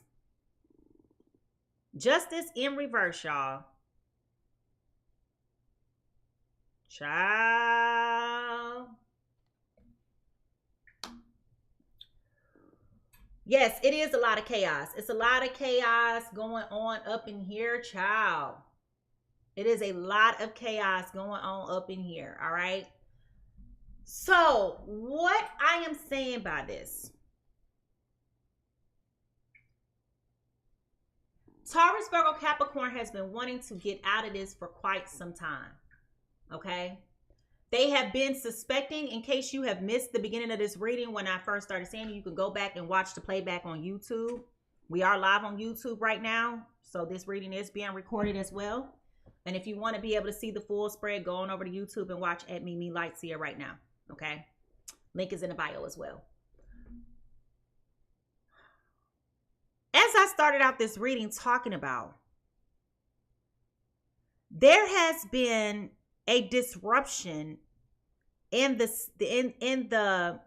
Justice in reverse, y'all. Child. Yes, it is a lot of chaos. It's a lot of chaos going on up in here, child. It is a lot of chaos going on up in here, all right? So, what I am saying by this, Taurus, Virgo, Capricorn has been wanting to get out of this for quite some time. Okay? They have been suspecting, in case you have missed the beginning of this reading when I first started saying it, you can go back and watch the playback on YouTube. We are live on YouTube right now, so this reading is being recorded as well. And if you want to be able to see the full spread, go on over to YouTube and watch at Mimi Lightseer right now. Okay? Link is in the bio as well. As I started out this reading talking about, there has been a disruption in the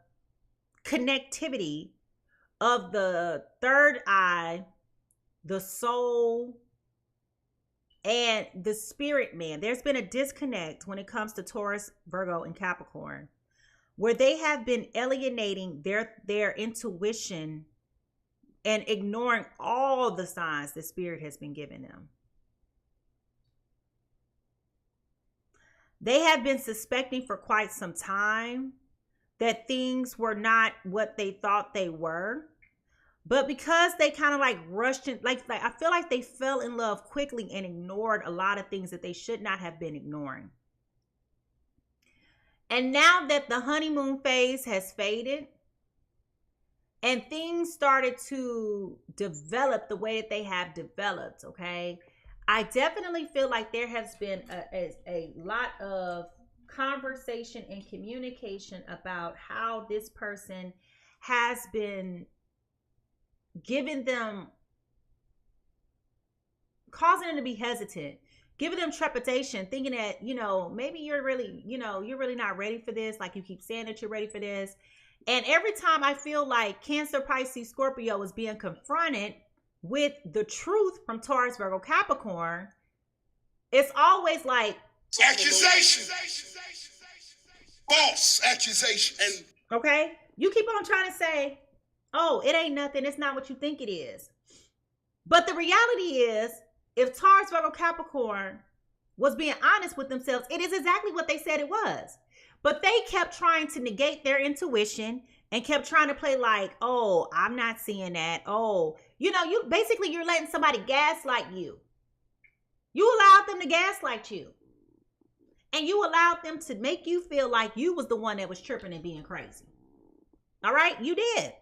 connectivity of the third eye, the soul, and the spirit man. There's been a disconnect when it comes to Taurus, Virgo, and Capricorn, where they have been alienating their intuition and ignoring all the signs the spirit has been giving them. They have been suspecting for quite some time that things were not what they thought they were. But because they kind of like rushed in, like I feel like they fell in love quickly and ignored a lot of things that they should not have been ignoring. And now that the honeymoon phase has faded and things started to develop the way that they have developed, okay, I definitely feel like there has been a lot of conversation and communication about how this person has been giving them, causing them to be hesitant, giving them trepidation, thinking that, you know, maybe you're really not ready for this. Like you keep saying that you're ready for this. And every time I feel like Cancer, Pisces, Scorpio is being confronted with the truth from Taurus, Virgo, Capricorn, it's always like accusation, false accusation. And okay, you keep on trying to say, oh, it ain't nothing, it's not what you think it is. But the reality is, if Taurus, Virgo, Capricorn was being honest with themselves, it is exactly what they said it was. But they kept trying to negate their intuition and kept trying to play like, oh, I'm not seeing that. Oh, you know, you're letting somebody gaslight you. You allowed them to gaslight you. And you allowed them to make you feel like you was the one that was tripping and being crazy. All right? You did.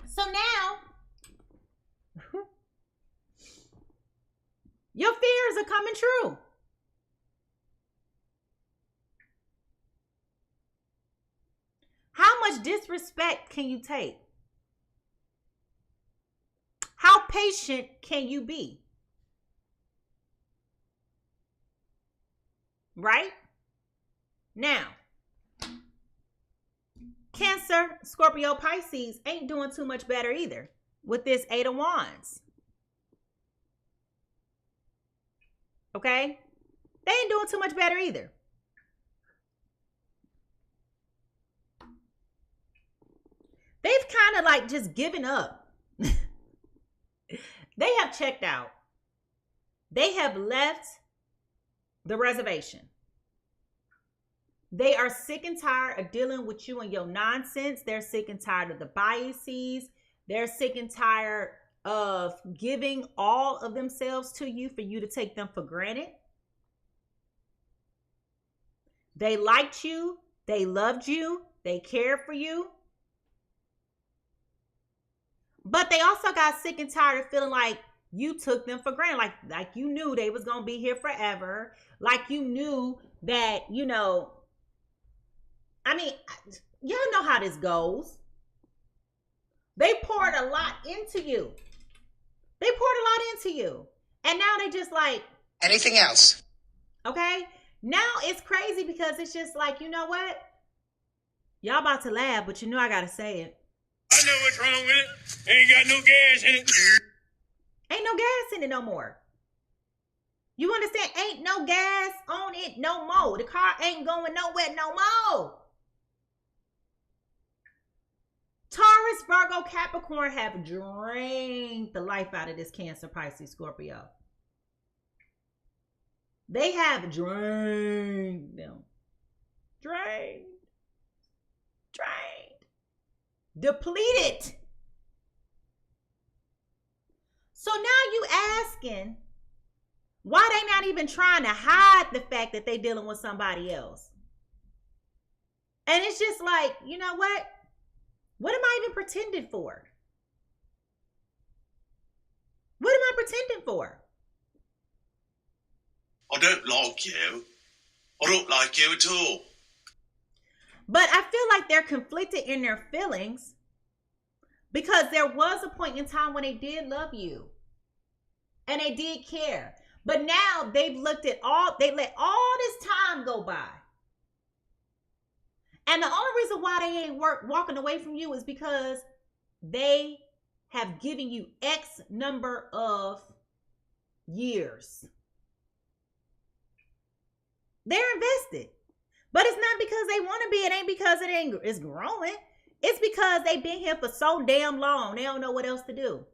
So now, your fears are coming true. How much disrespect can you take? How patient can you be? Right? Now, Cancer, Scorpio, Pisces ain't doing too much better either with this 8 of Wands. Okay? They ain't doing too much better either. They've kind of like just given up. They have checked out. They have left the reservation. They are sick and tired of dealing with you and your nonsense. They're sick and tired of the biases. They're sick and tired of giving all of themselves to you for you to take them for granted. They liked you. They loved you. They cared for you. But they also got sick and tired of feeling like you took them for granted. Like you knew they was going to be here forever. Like you knew that, you know, I mean, y'all know how this goes. They poured a lot into you. They poured a lot into you. And now they just like... anything else? Okay? Now it's crazy because it's just like, you know what? Y'all about to laugh, but you know I got to say it. I know what's wrong with it. Ain't got no gas in it. Ain't no gas in it no more. You understand? Ain't no gas on it no more. The car ain't going nowhere no more. Taurus, Virgo, Capricorn have drained the life out of this Cancer, Pisces, Scorpio. They have drained them. Drained. Depleted. So now you asking why they not even trying to hide the fact that they dealing with somebody else. And it's just like, you know what? What am I even pretending for? What am I pretending for? I don't like you. I don't like you at all. But I feel like they're conflicted in their feelings because there was a point in time when they did love you and they did care. But now they've let all this time go by. And the only reason why they ain't walking away from you is because they have given you X number of years. They're invested. But it's not because they want to be. It ain't because it's growing. It's because they've been here for so damn long. They don't know what else to do.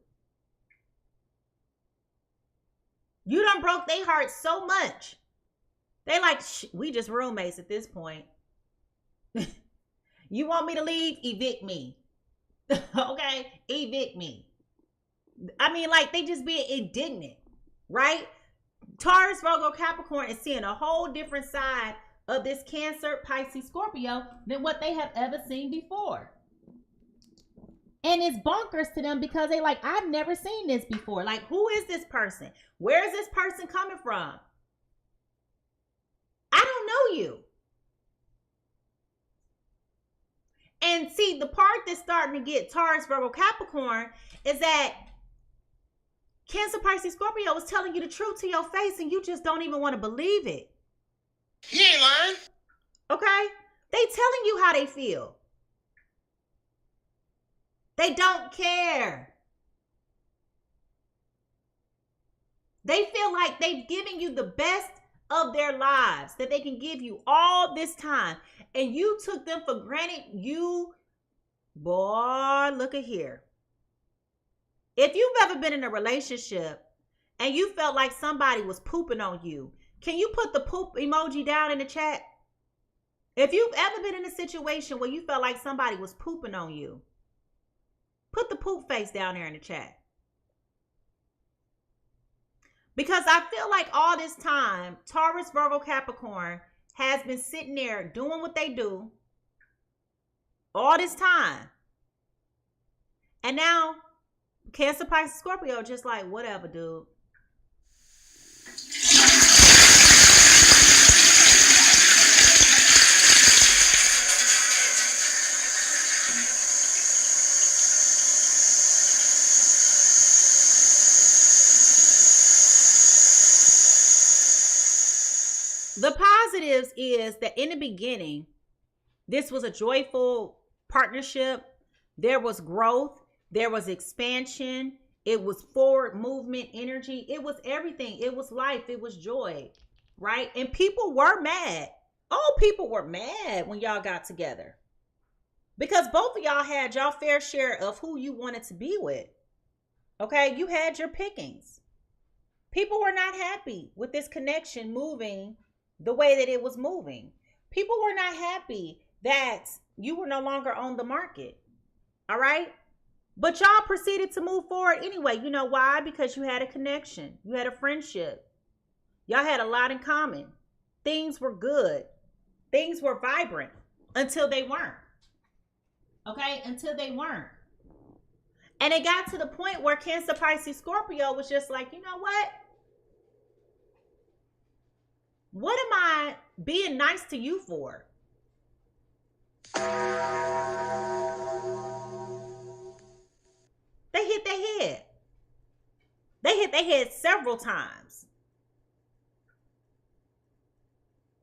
You done broke their heart so much. They like, we just roommates at this point. You want me to leave? Evict me. Okay? Evict me. I mean, like, they just being indignant, right? Taurus, Virgo, Capricorn is seeing a whole different side of this Cancer, Pisces, Scorpio than what they have ever seen before. And it's bonkers to them because they like, I've never seen this before. Like, who is this person? Where is this person coming from? I don't know you. And see, the part that's starting to get Taurus, Virgo, Capricorn is that Cancer, Pisces, Scorpio is telling you the truth to your face and you just don't even want to believe it. He ain't lying. Okay? They telling you how they feel. They don't care. They feel like they've given you the best of their lives that they can give you all this time. And you took them for granted. Boy, look at here. If you've ever been in a relationship and you felt like somebody was pooping on you, can you put the poop emoji down in the chat? If you've ever been in a situation where you felt like somebody was pooping on you, put the poop face down there in the chat. Because I feel like all this time, Taurus, Virgo, Capricorn has been sitting there doing what they do all this time. And now, Cancer, Pisces, Scorpio just like, whatever, dude. The positives is that in the beginning, this was a joyful partnership. There was growth. There was expansion. It was forward movement energy. It was everything. It was life. It was joy, right? And people were mad. All people were mad when y'all got together because both of y'all had y'all fair share of who you wanted to be with. Okay? You had your pickings. People were not happy with this connection moving the way that it was moving. People were not happy that you were no longer on the market. All right? But y'all proceeded to move forward anyway. You know why? Because you had a connection. You had a friendship. Y'all had a lot in common. Things were good. Things were vibrant until they weren't. Okay? Until they weren't. And it got to the point where Cancer, Pisces, Scorpio was just like, you know what? What am I being nice to you for? They hit their head. They hit their head several times.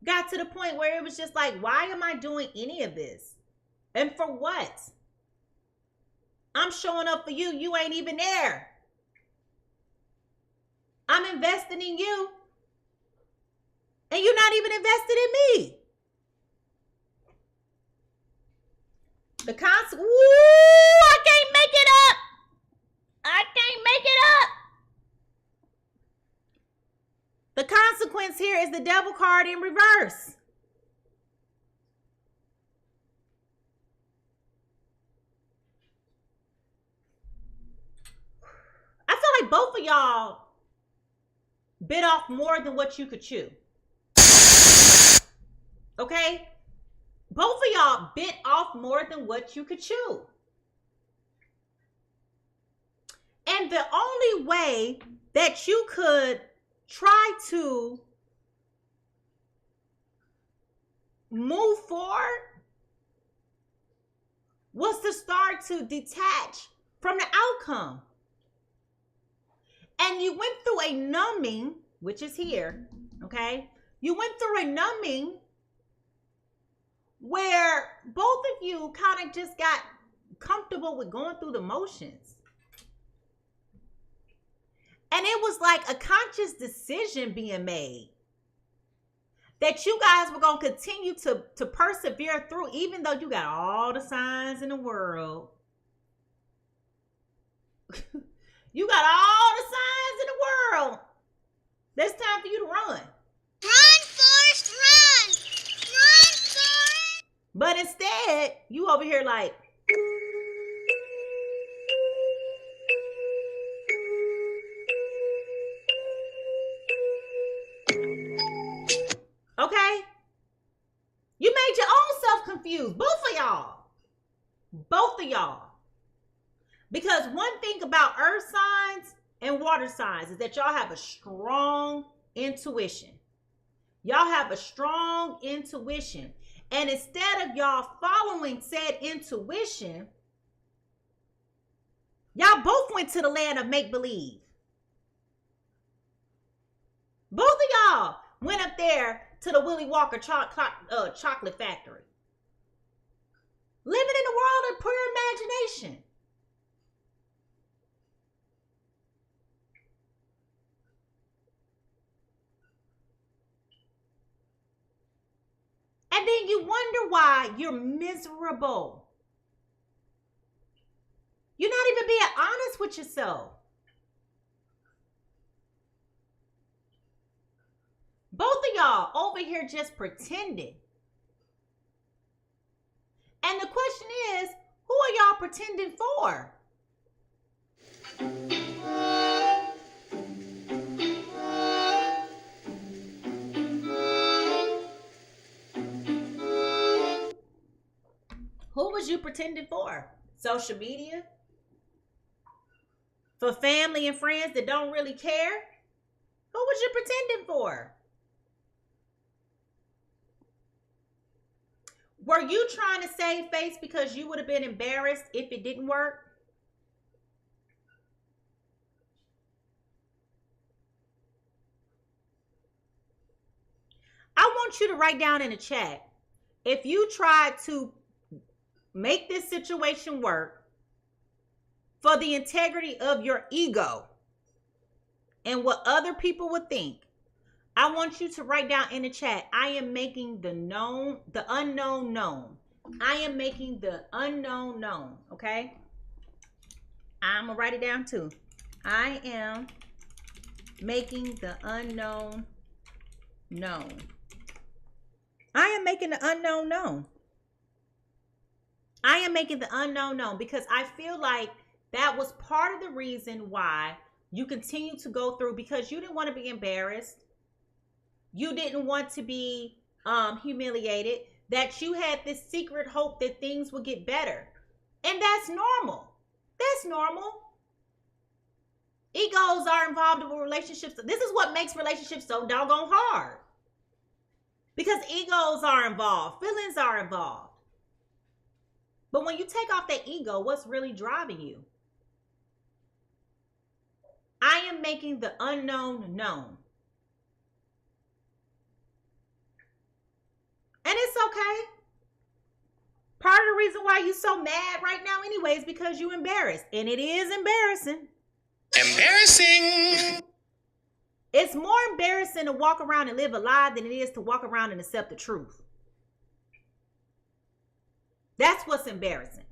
Got to the point where it was just like, why am I doing any of this? And for what? I'm showing up for you. You ain't even there. I'm investing in you. And you're not even invested in me. The consequence, I can't make it up. I can't make it up. The consequence here is the devil card in reverse. I feel like like both of y'all bit off more than what you could chew. Okay? Both of y'all bit off more than what you could chew. And the only way that you could try to move forward was to start to detach from the outcome. And you went through a numbing, which is here, okay? You went through a numbing where both of you kind of just got comfortable with going through the motions. And it was like a conscious decision being made that you guys were going to continue to persevere through, even though you got all the signs in the world. You got all the signs in the world. It's time for you to run. Run, Forrest, run! Run, Forrest! But instead, you over here like, okay? You made your own self confused. Both of y'all. Both of y'all. Because one thing about earth signs and water signs is that y'all have a strong intuition. Y'all have a strong intuition. And instead of y'all following said intuition, y'all both went to the land of make-believe. Both of y'all went up there to the Willy Wonka chocolate factory. Living in the world of pure imagination. And then you wonder why you're miserable. You're not even being honest with yourself. Both of y'all over here just pretending. And the question is, who are y'all pretending for? Who was you pretending for? Social media? For family and friends that don't really care? Who was you pretending for? Were you trying to save face because you would have been embarrassed if it didn't work? I want you to write down in the chat, if you tried to make this situation work for the integrity of your ego and what other people would think, I want you to write down in the chat, I am making the unknown known. I am making the unknown known, okay? I'm going to write it down too. I am making the unknown known. I am making the unknown known. I am making the unknown known because I feel like that was part of the reason why you continue to go through, because you didn't want to be embarrassed. You didn't want to be humiliated, that you had this secret hope that things would get better. And that's normal. That's normal. Egos are involved in relationships. This is what makes relationships so doggone hard. Because egos are involved. Feelings are involved. But when you take off that ego, what's really driving you? I am making the unknown known. And it's okay. Part of the reason why you're so mad right now anyway is because you're embarrassed. And it is embarrassing. Embarrassing! It's more embarrassing to walk around and live a lie than it is to walk around and accept the truth. That's what's embarrassing.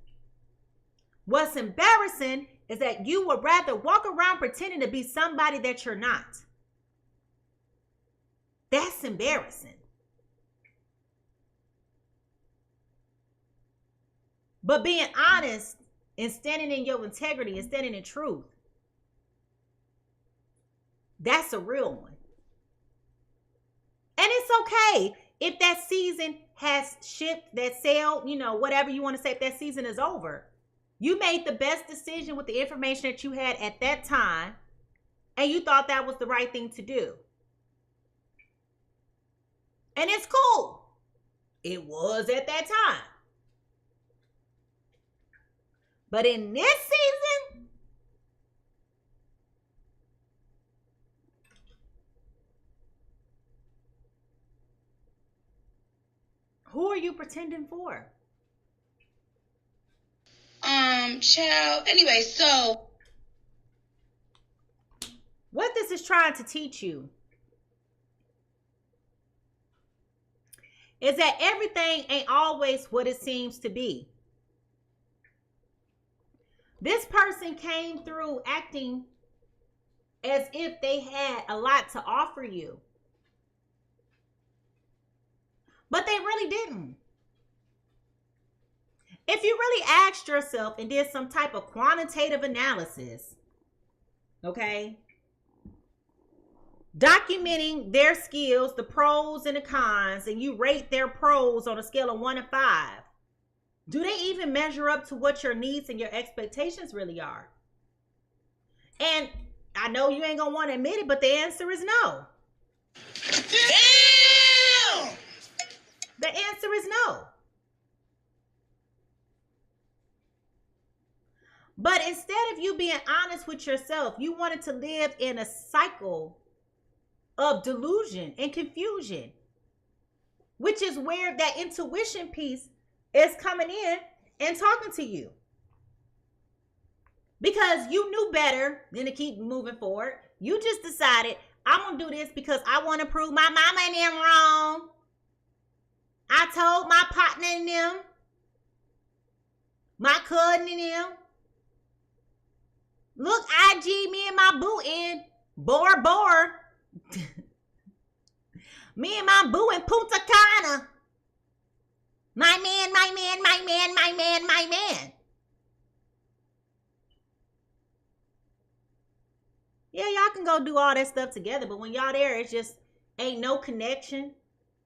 What's embarrassing is that you would rather walk around pretending to be somebody that you're not. That's embarrassing. But being honest and standing in your integrity and standing in truth, That's a real one. And it's okay if that season has shipped, that sailed, you know, whatever you want to say, if that season is over. You made the best decision with the information that you had at that time, and you thought that was the right thing to do. And it's cool. It was at that time. But in this season, who are you pretending for? Child. Anyway, so what this is trying to teach you is that everything ain't always what it seems to be. This person came through acting as if they had a lot to offer you, but they really didn't. If you really asked yourself and did some type of quantitative analysis, okay, documenting their skills, the pros and the cons, and you rate their pros on a scale of 1 to 5, do they even measure up to what your needs and your expectations really are? And I know you ain't gonna want to admit it, but the answer is no. damn! The answer is no. But instead of you being honest with yourself, you wanted to live in a cycle of delusion and confusion, which is where that intuition piece is coming in and talking to you. Because you knew better than to keep moving forward. You just decided, I'm going to do this because I want to prove my mama and them wrong. I told my partner and them, my cousin and them, look, IG, me and my boo in Bora. Me and my boo in Punta Cana. My man. Yeah, y'all can go do all that stuff together, but when y'all there, it's just ain't no connection.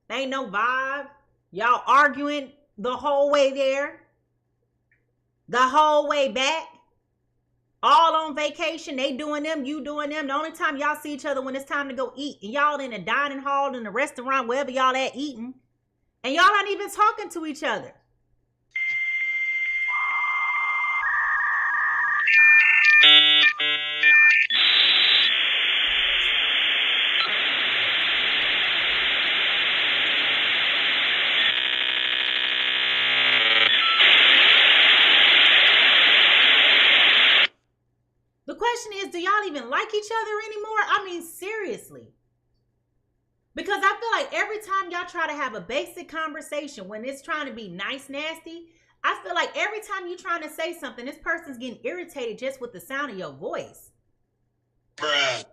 Ain't no vibe. Y'all arguing the whole way there. The whole way back. All on vacation, they doing them, you doing them. The only time y'all see each other when it's time to go eat. And y'all in a dining hall, in a restaurant, wherever y'all at eating. And y'all not even talking to each other. The question is, do y'all even like each other anymore? I mean, seriously. Because I feel like every time y'all try to have a basic conversation, when it's trying to be nice, nasty, I feel like every time you're trying to say something, this person's getting irritated just with the sound of your voice. Bruh.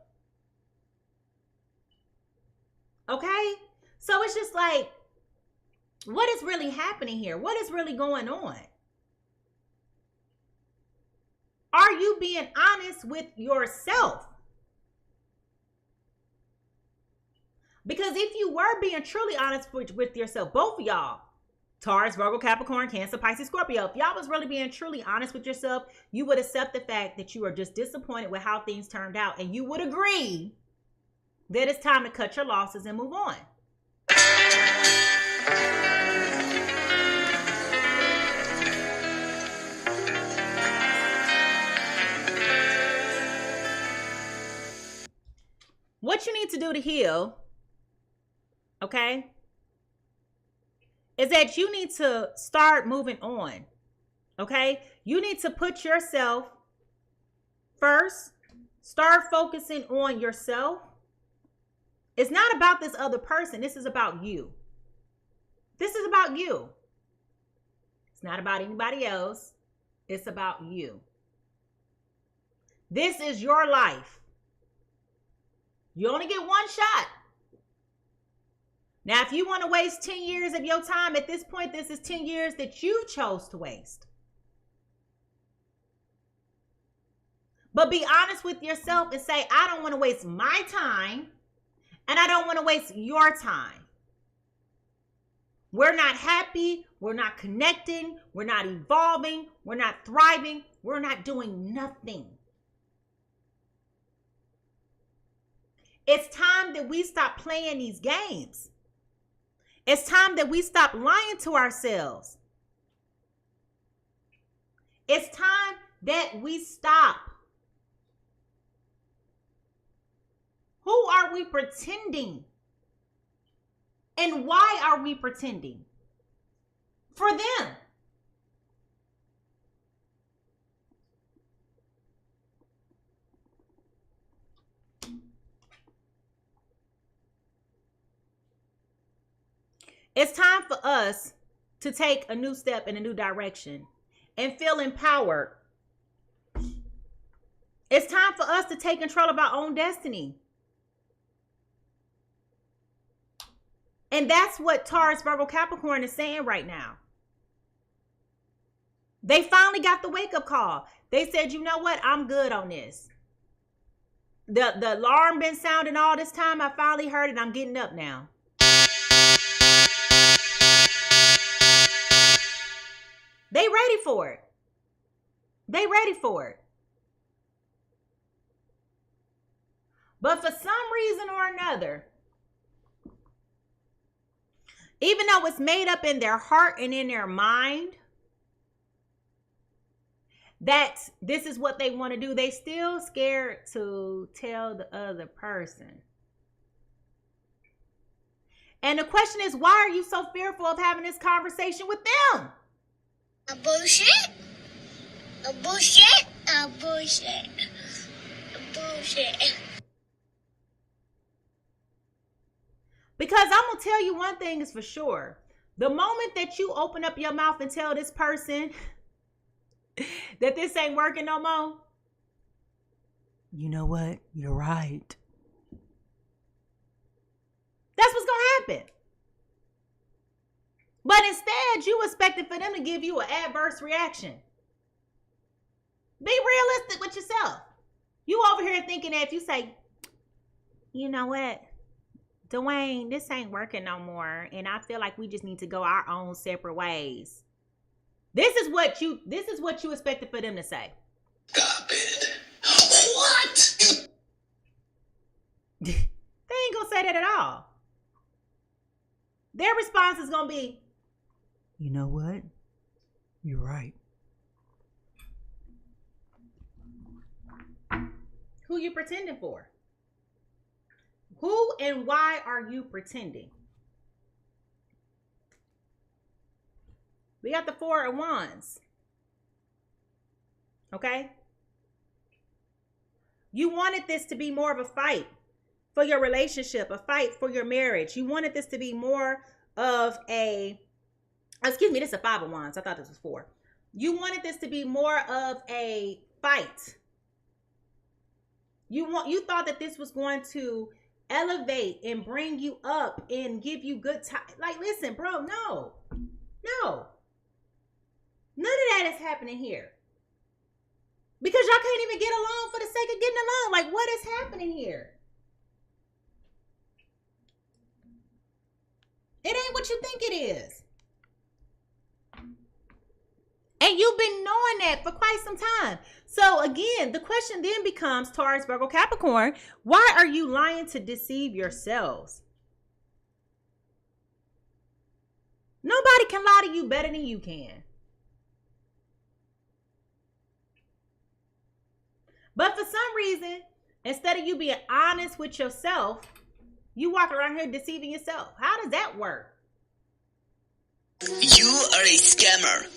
Okay? So it's just like, what is really happening here? What is really going on? Are you being honest with yourself? Because if you were being truly honest with yourself, both of y'all, Taurus, Virgo, Capricorn, Cancer, Pisces, Scorpio, if y'all was really being truly honest with yourself, you would accept the fact that you are just disappointed with how things turned out, and you would agree that it's time to cut your losses and move on. What you need to do to heal, okay, is that you need to start moving on, okay? You need to put yourself first. Start focusing on yourself. It's not about this other person. This is about you. This is about you. It's not about anybody else. It's about you. This is your life. You only get one shot. Now, if you want to waste 10 years of your time, at this point, this is 10 years that you chose to waste. But be honest with yourself and say, I don't want to waste my time and I don't want to waste your time. We're not happy. We're not connecting. We're not evolving. We're not thriving. We're not doing nothing. It's time that we stop playing these games. It's time that we stop lying to ourselves. It's time that we stop. Who are we pretending? And why are we pretending? For them. It's time for us to take a new step in a new direction and feel empowered. It's time for us to take control of our own destiny. And that's what Taurus, Virgo, Capricorn is saying right now. They finally got the wake-up call. They said, you know what? I'm good on this. The alarm been sounding all this time. I finally heard it. I'm getting up now. They ready for it. They ready for it. But for some reason or another, even though it's made up in their heart and in their mind that this is what they want to do, they still scared to tell the other person. And the question is, why are you so fearful of having this conversation with them? A bullshit. A bullshit. A bullshit. A bullshit. Because I'm going to tell you one thing is for sure. The moment that you open up your mouth and tell this person that this ain't working no more, you know what? You're right. That's what's going to happen. But instead, you expected for them to give you an adverse reaction. Be realistic with yourself. You over here thinking that if you say, you know what? Dwayne, this ain't working no more, and I feel like we just need to go our own separate ways. This is what you expected for them to say. Stop it. What? They ain't gonna say that at all. Their response is gonna be, you know what? You're right. Who you pretending for? Who and why are you pretending? We got the Four of Wands. Okay? You wanted this to be more of a fight for your relationship, a fight for your marriage. You wanted this to be more of a, excuse me, this is a Five of Wands. I thought this was four. You wanted this to be more of a fight. You thought that this was going to elevate and bring you up and give you good time. Like, listen, bro, no. None of that is happening here. Because y'all can't even get along for the sake of getting along. Like, what is happening here? It ain't what you think it is. And you've been knowing that for quite some time. So again, the question then becomes, Taurus, Virgo, Capricorn, why are you lying to deceive yourselves? Nobody can lie to you better than you can. But for some reason, instead of you being honest with yourself, you walk around here deceiving yourself. How does that work? You are a scammer.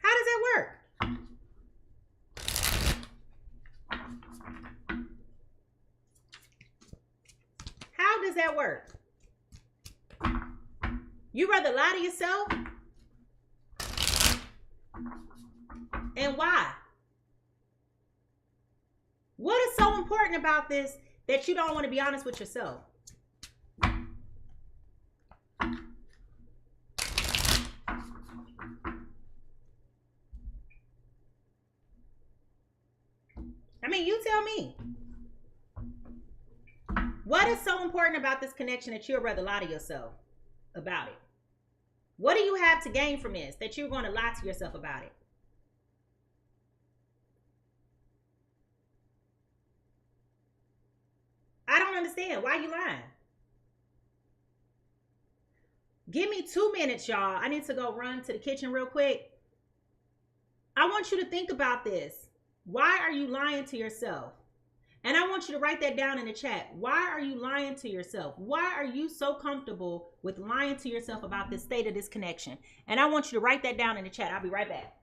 How does that work? How does that work? You rather lie to yourself? And why? What is so important about this that you don't want to be honest with yourself? I mean, you tell me. What is so important about this connection that you'll rather lie to yourself about it? What do you have to gain from this that you're going to lie to yourself about it? I don't understand. Why are you lying? Give me 2 minutes, y'all. I need to go run to the kitchen real quick. I want you to think about this. Why are you lying to yourself? And I want you to write that down in the chat. Why are you lying to yourself? Why are you so comfortable with lying to yourself about this state of this connection? And I want you to write that down in the chat. I'll be right back.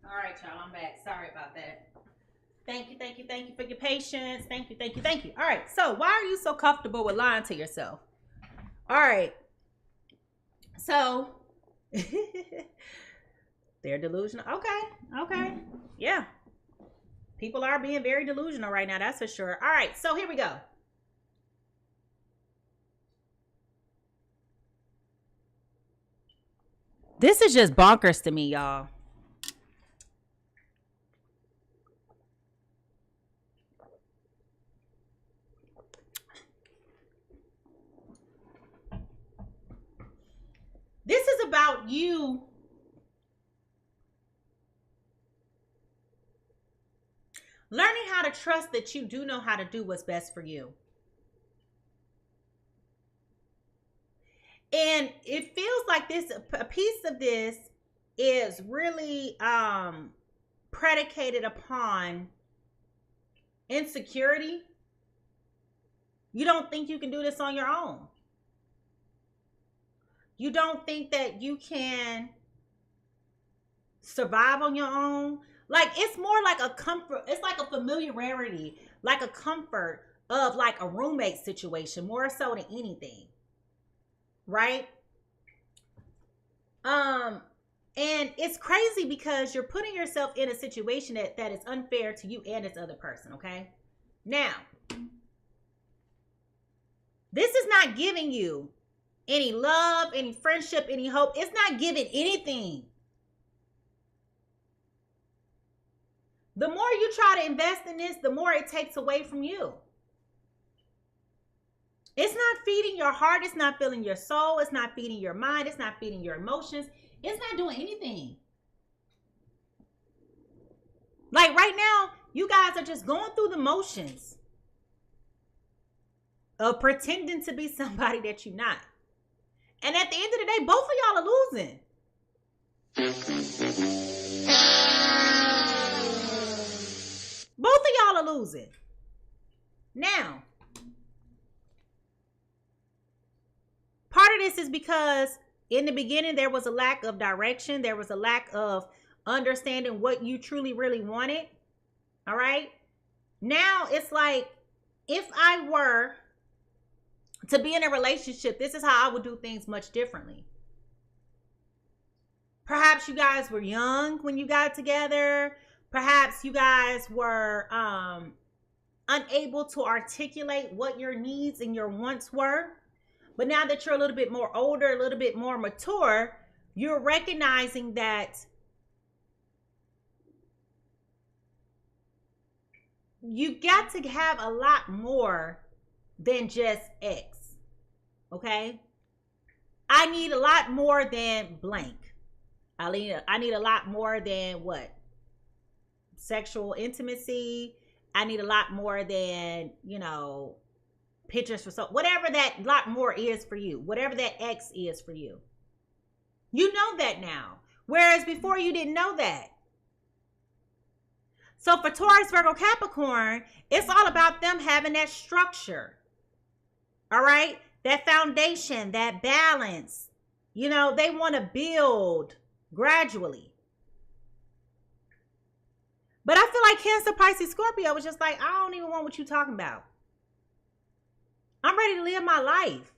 All right, y'all, I'm back. Sorry about that. Thank you for your patience. Thank you. All right, so why are you so comfortable with lying to yourself? All right, so they're delusional. Okay, yeah. People are being very delusional right now, that's for sure. All right, so here we go. This is just bonkers to me, y'all. This is about you learning how to trust that you do know how to do what's best for you. And it feels like a piece of this is really predicated upon insecurity. You don't think you can do this on your own. You don't think that you can survive on your own. Like, it's more like a comfort. It's like a familiarity, like a comfort of like a roommate situation, more so than anything. Right? And it's crazy because you're putting yourself in a situation that is unfair to you and this other person, okay? Now, this is not giving you any love, any friendship, any hope. It's not giving anything. The more you try to invest in this, the more it takes away from you. It's not feeding your heart. It's not filling your soul. It's not feeding your mind. It's not feeding your emotions. It's not doing anything. Like right now, you guys are just going through the motions of pretending to be somebody that you're not. And at the end of the day, both of y'all are losing. Both of y'all are losing. Now, part of this is because in the beginning, there was a lack of direction. There was a lack of understanding what you truly, really wanted. All right. Now it's like, if I were to be in a relationship, this is how I would do things much differently. Perhaps you guys were young when you got together. Perhaps you guys were unable to articulate what your needs and your wants were. But now that you're a little bit more older, a little bit more mature, you're recognizing that you got to have a lot more than just X. Okay? I need a lot more than blank. I need a lot more than what? Sexual intimacy. I need a lot more than, you know, pictures for so, whatever that lot more is for you, whatever that X is for you. You know that now. Whereas before you didn't know that. So for Taurus, Virgo, Capricorn, it's all about them having that structure. All right? That foundation, that balance. You know, they want to build gradually. But I feel like Cancer, Pisces, Scorpio was just like, I don't even want what you're talking about. I'm ready to live my life.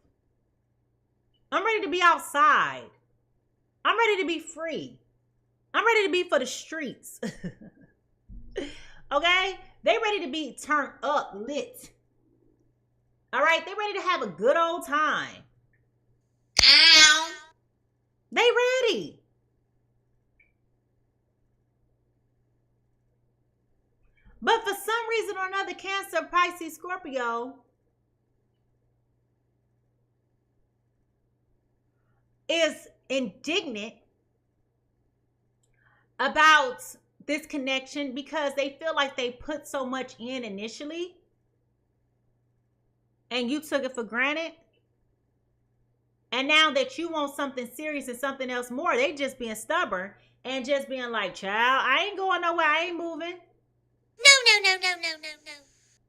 I'm ready to be outside. I'm ready to be free. I'm ready to be for the streets. Okay? They ready to be turned up, lit. All right? They ready to have a good old time. Ow. They ready. But for some reason or another, Cancer, Pisces, Scorpio is indignant about this connection because they feel like they put so much in initially and you took it for granted. And now that you want something serious and something else more, they just being stubborn and just being like, child, I ain't going nowhere. I ain't moving. No.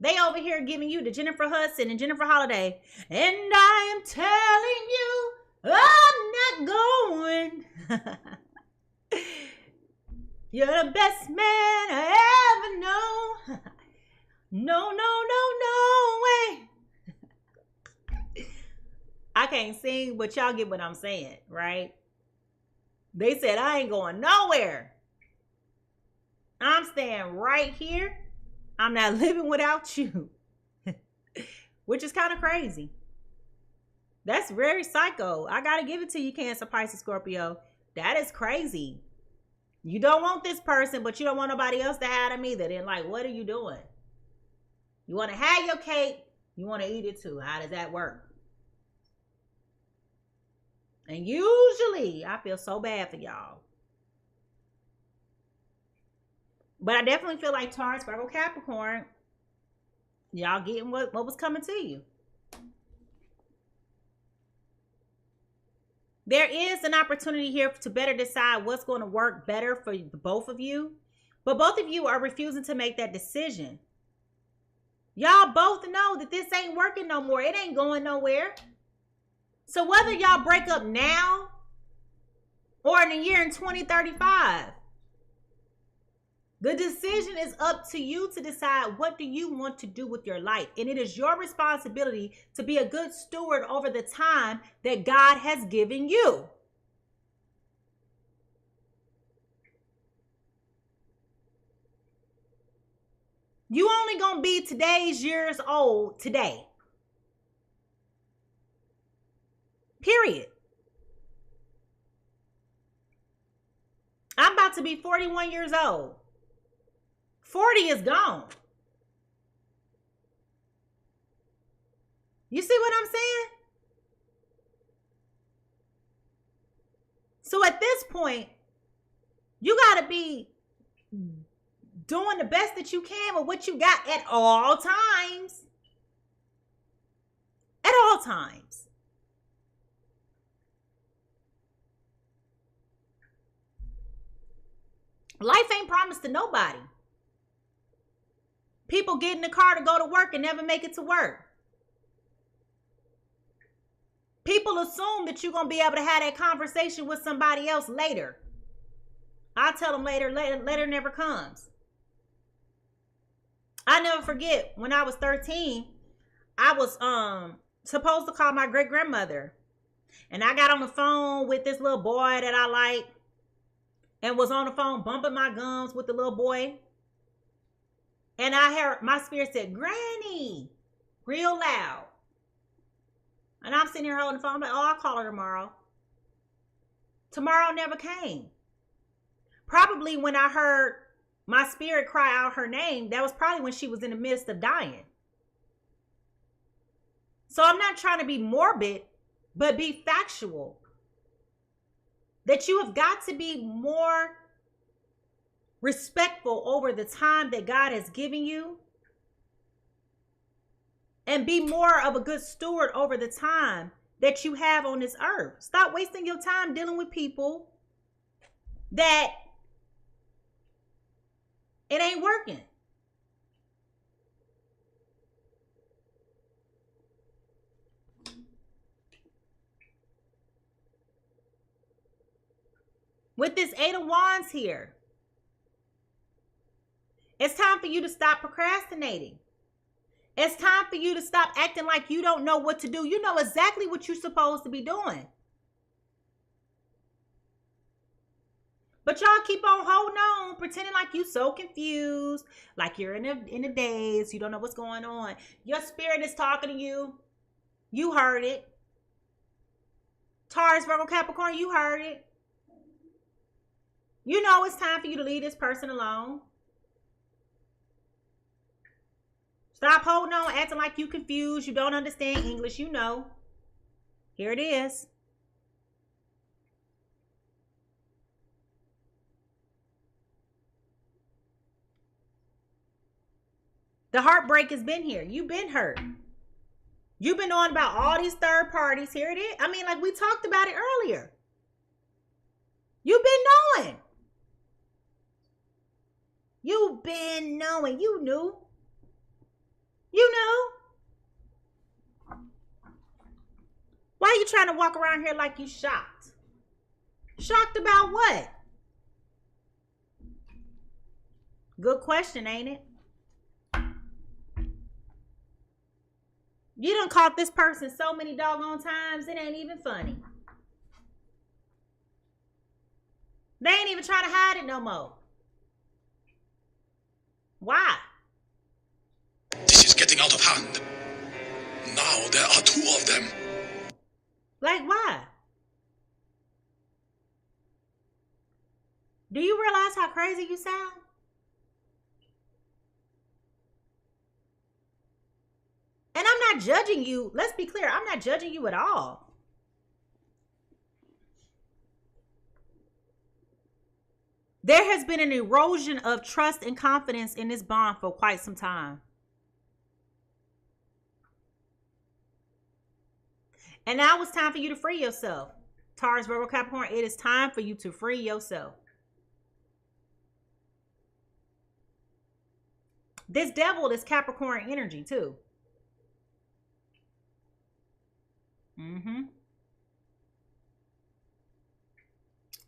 They over here giving you the Jennifer Hudson and Jennifer Holiday. And I am telling you, I'm not going. You're the best man I ever know. No way. I can't sing, but y'all get what I'm saying, right? They said, I ain't going nowhere. I'm staying right here. I'm not living without you. Which is kind of crazy. That's very psycho. I got to give it to you, Cancer, Pisces, Scorpio. That is crazy. You don't want this person, but you don't want nobody else to have them either. Then, like, what are you doing? You want to have your cake. You want to eat it too. How does that work? And usually, I feel so bad for y'all. But I definitely feel like Taurus, Virgo, Capricorn, y'all getting what was coming to you. There is an opportunity here to better decide what's going to work better for both of you. But both of you are refusing to make that decision. Y'all both know that this ain't working no more. It ain't going nowhere. So whether y'all break up now or in a year in 2035, the decision is up to you to decide what do you want to do with your life. And it is your responsibility to be a good steward over the time that God has given you. You only gonna be today's years old today. Period. I'm about to be 41 years old. 40 is gone. You see what I'm saying? So at this point, you got to be doing the best that you can with what you got at all times. At all times. Life ain't promised to nobody. People get in the car to go to work and never make it to work. People assume that you're going to be able to have that conversation with somebody else later. I tell them later never comes. I never forget when I was 13, I was supposed to call my great grandmother. And I got on the phone with this little boy that I like and was on the phone bumping my gums with the little boy. And I heard my spirit said, Granny, real loud. And I'm sitting here holding the phone. I'm like, oh, I'll call her tomorrow. Tomorrow never came. Probably when I heard my spirit cry out her name, that was probably when she was in the midst of dying. So I'm not trying to be morbid, but be factual. That you have got to be more respectful over the time that God has given you. And be more of a good steward over the time that you have on this earth. Stop wasting your time dealing with people that it ain't working. With this 8 of Wands here, it's time for you to stop procrastinating. It's time for you to stop acting like you don't know what to do. You know exactly what you're supposed to be doing. But y'all keep on holding on, pretending like you so confused, like you're in a daze, you don't know what's going on. Your spirit is talking to you. You heard it. Taurus, Virgo, Capricorn, you heard it. You know it's time for you to leave this person alone. Stop holding on, acting like you confused. You don't understand English. You know. Here it is. The heartbreak has been here. You've been hurt. You've been on about all these third parties. Here it is. I mean, like we talked about it earlier. You've been knowing. You've been knowing. You knew. You know. Why are you trying to walk around here like you shocked? Shocked about what? Good question, ain't it? You done caught this person so many doggone times, it ain't even funny. They ain't even trying to hide it no more. Why? This is getting out of hand. Now there are 2 of them. Like, why? Do you realize how crazy you sound? And I'm not judging you. Let's be clear. I'm not judging you at all. There has been an erosion of trust and confidence in this bond for quite some time. And now it's time for you to free yourself. Taurus, Virgo, Capricorn, it is time for you to free yourself. This devil is Capricorn energy too.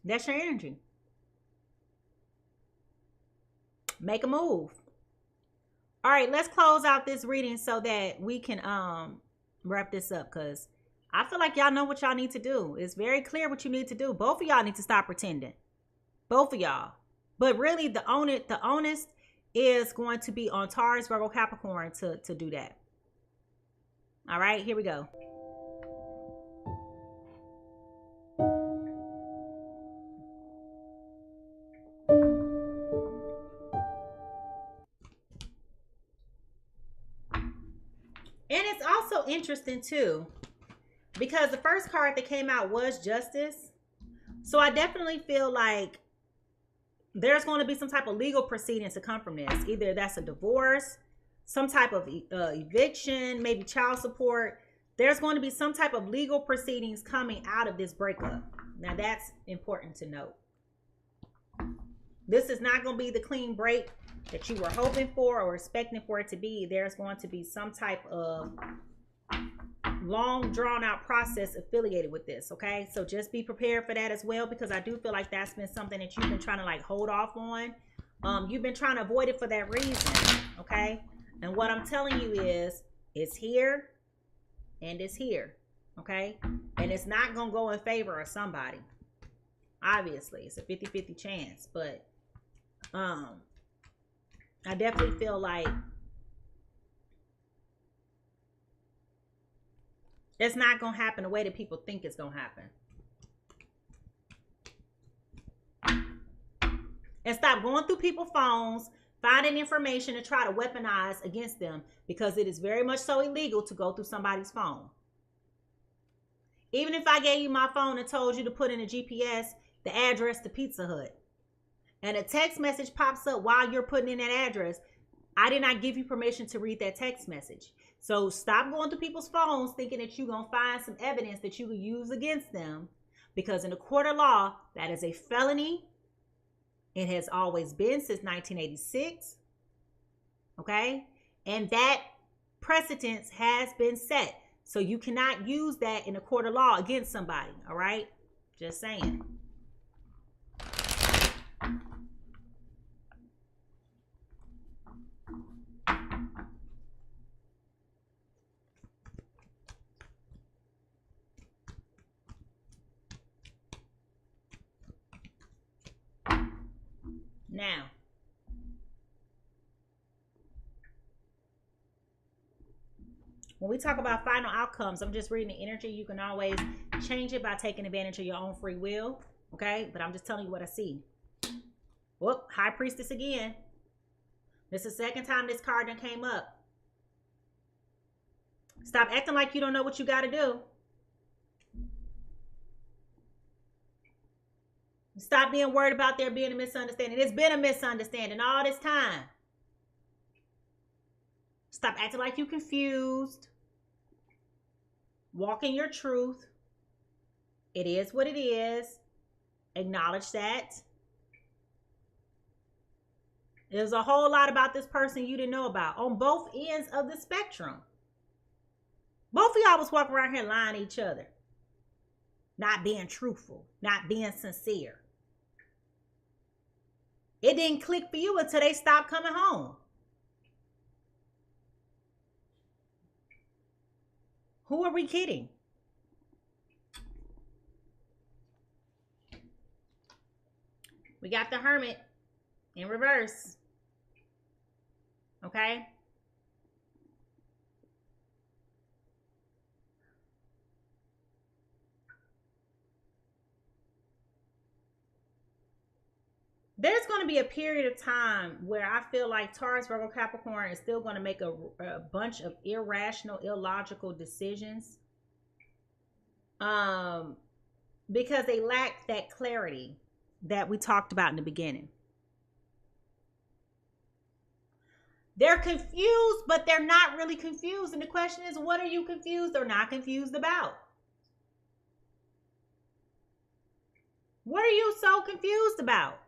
That's your energy. Make a move. All right, let's close out this reading so that we can wrap this up, because I feel like y'all know what y'all need to do. It's very clear what you need to do. Both of y'all need to stop pretending. Both of y'all. But really, the onus is going to be on Taurus, Virgo, Capricorn to do that. All right, here we go. And it's also interesting too, because the first card that came out was Justice. So I definitely feel like there's going to be some type of legal proceedings to come from this. Either that's a divorce, some type of eviction, maybe child support. There's going to be some type of legal proceedings coming out of this breakup. Now that's important to note. This is not going to be the clean break that you were hoping for or expecting for it to be. There's going to be some type of long drawn out process affiliated with this. Okay, so just be prepared for that as well, because I do feel like that's been something that you've been trying to like hold off on You've been trying to avoid it for that reason, okay? And what I'm telling you is, it's here and it's here, okay? And it's not going to go in favor of somebody. Obviously, it's a 50-50 chance, but I definitely feel like it's not going to happen the way that people think it's going to happen. And stop going through people's phones, finding information to try to weaponize against them, because it is very much so illegal to go through somebody's phone. Even if I gave you my phone and told you to put in a GPS, the address to Pizza Hut, and a text message pops up while you're putting in that address, I did not give you permission to read that text message. So stop going through people's phones thinking that you're going to find some evidence that you can use against them, because in the court of law, that is a felony. It has always been since 1986. Okay? And that precedence has been set. So you cannot use that in a court of law against somebody. All right? Just saying. Now, when we talk about final outcomes, I'm just reading the energy. You can always change it by taking advantage of your own free will. Okay? But I'm just telling you what I see. Whoop, High Priestess again. This is the second time this card done came up. Stop acting like you don't know what you got to do. Stop being worried about there being a misunderstanding. It's been a misunderstanding all this time. Stop acting like you're confused. Walk in your truth. It is what it is. Acknowledge that. There's a whole lot about this person you didn't know about on both ends of the spectrum. Both of y'all was walking around here lying to each other. Not being truthful. Not being sincere. It didn't click for you until they stopped coming home. Who are we kidding? We got the Hermit in reverse. Okay? There's going to be a period of time where I feel like Taurus, Virgo, Capricorn is still going to make a bunch of irrational, illogical decisions. Because they lack that clarity that we talked about in the beginning. They're confused, but they're not really confused. And the question is, what are you confused or not confused about? What are you so confused about?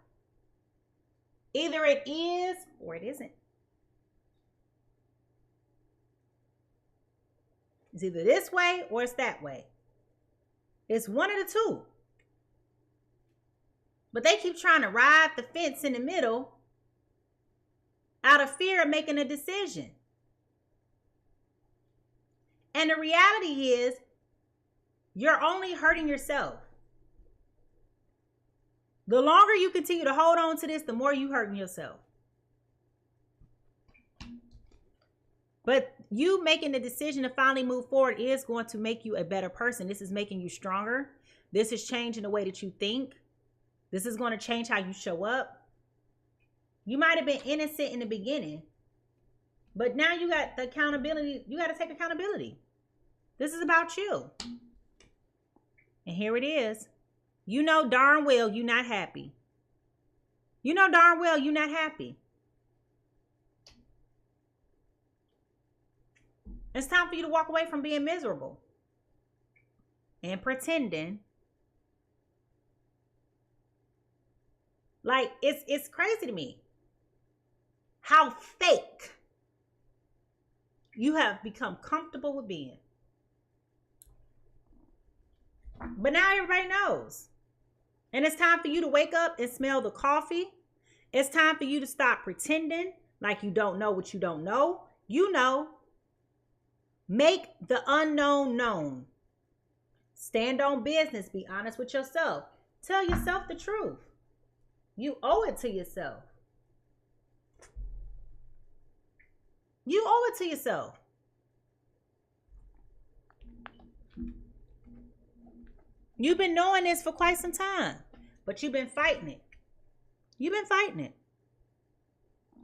Either it is or it isn't. It's either this way or it's that way. It's one of the two. But they keep trying to ride the fence in the middle out of fear of making a decision. And the reality is, you're only hurting yourself. The longer you continue to hold on to this, the more you hurting yourself. But you making the decision to finally move forward is going to make you a better person. This is making you stronger. This is changing the way that you think. This is going to change how you show up. You might have been innocent in the beginning, but now you got the accountability. You got to take accountability. This is about you. And here it is. You know darn well you're not happy. You know darn well you're not happy. It's time for you to walk away from being miserable and pretending. Like, it's crazy to me how fake you have become comfortable with being. But now everybody knows. And it's time for you to wake up and smell the coffee It's time for you to stop pretending like you don't know what you don't know. You know. Make the unknown known. Stand on business. Be honest with yourself. Tell yourself the truth. You owe it to yourself. You owe it to yourself. You've been knowing this for quite some time, but you've been fighting it. You've been fighting it.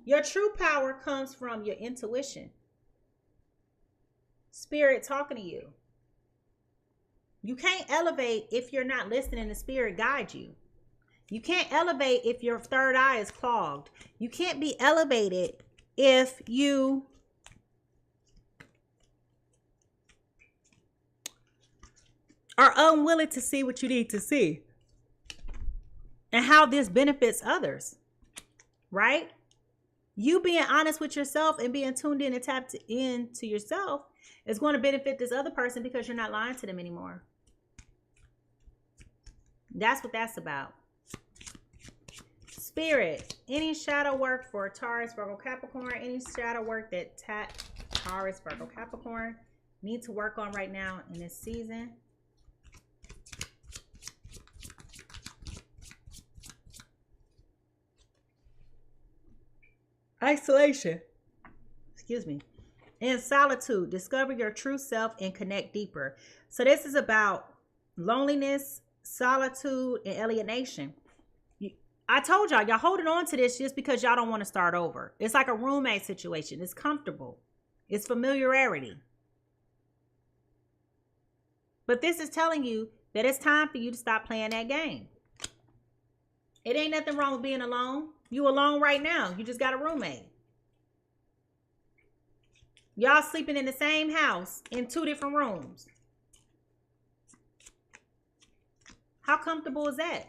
Your true power comes from your intuition. Spirit talking to you. You can't elevate if you're not listening to spirit guide you. You can't elevate if your third eye is clogged. You can't be elevated if you are unwilling to see what you need to see and how this benefits others, right? You being honest with yourself and being tuned in and tapped into yourself is going to benefit this other person because you're not lying to them anymore. That's what that's about. Spirit, any shadow work for Taurus, Virgo, Capricorn, any shadow work that Taurus, Virgo, Capricorn need to work on right now in this season. Isolation. Excuse me. In solitude, discover your true self and connect deeper. So this is about loneliness, solitude, and alienation. I told y'all holding on to this just because y'all don't want to start over. It's like a roommate situation. It's comfortable. It's familiarity. But this is telling you that it's time for you to stop playing that game. It ain't nothing wrong with being alone. You alone right now. You just got a roommate. Y'all sleeping in the same house in 2 different rooms. How comfortable is that?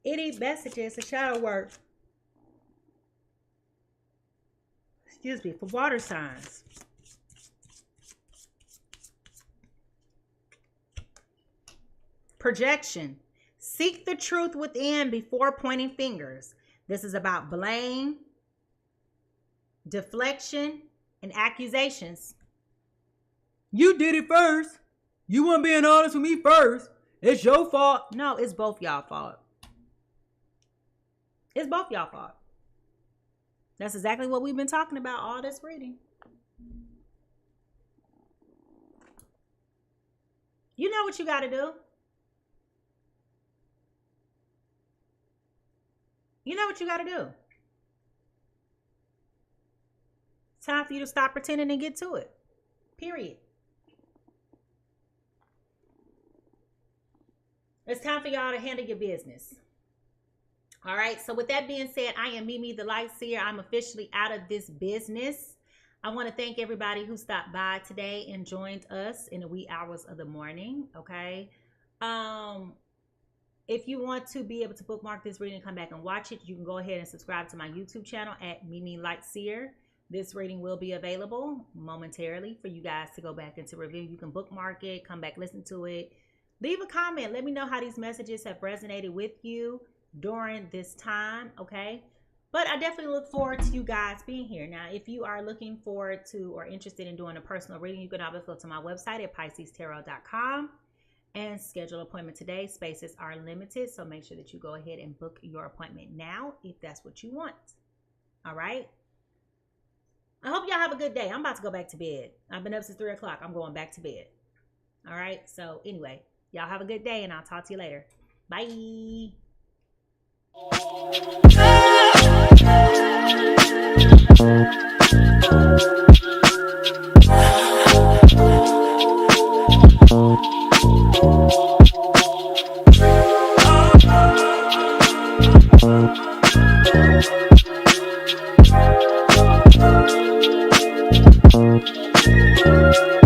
Any messages, a shadow work. Excuse me, for water signs. Projection. Seek the truth within before pointing fingers. This is about blame, deflection, and accusations. You did it first. You weren't being honest with me first. It's your fault. No, it's both y'all fault. It's both y'all fault. That's exactly what we've been talking about all this reading. You know what you got to do. You know what you got to do. It's time for you to stop pretending and get to it. Period. It's time for y'all to handle your business. All right. So with that being said, I am Mimi the Light Seer. I'm officially out of this business. I want to thank everybody who stopped by today and joined us in the wee hours of the morning. Okay. If you want to be able to bookmark this reading and come back and watch it, you can go ahead and subscribe to my YouTube channel at Mimi Light Seer. This reading will be available momentarily for you guys to go back and to review. You can bookmark it, come back, listen to it. Leave a comment. Let me know how these messages have resonated with you during this time, okay? But I definitely look forward to you guys being here. Now, if you are looking forward to or interested in doing a personal reading, you can always go to my website at PiscesTarot.com and schedule an appointment today. Spaces are limited, so make sure that you go ahead and book your appointment now if that's what you want. All right? I hope y'all have a good day. I'm about to go back to bed. I've been up since 3 o'clock. I'm going back to bed. All right? So anyway, y'all have a good day, and I'll talk to you later. Bye. Thank you.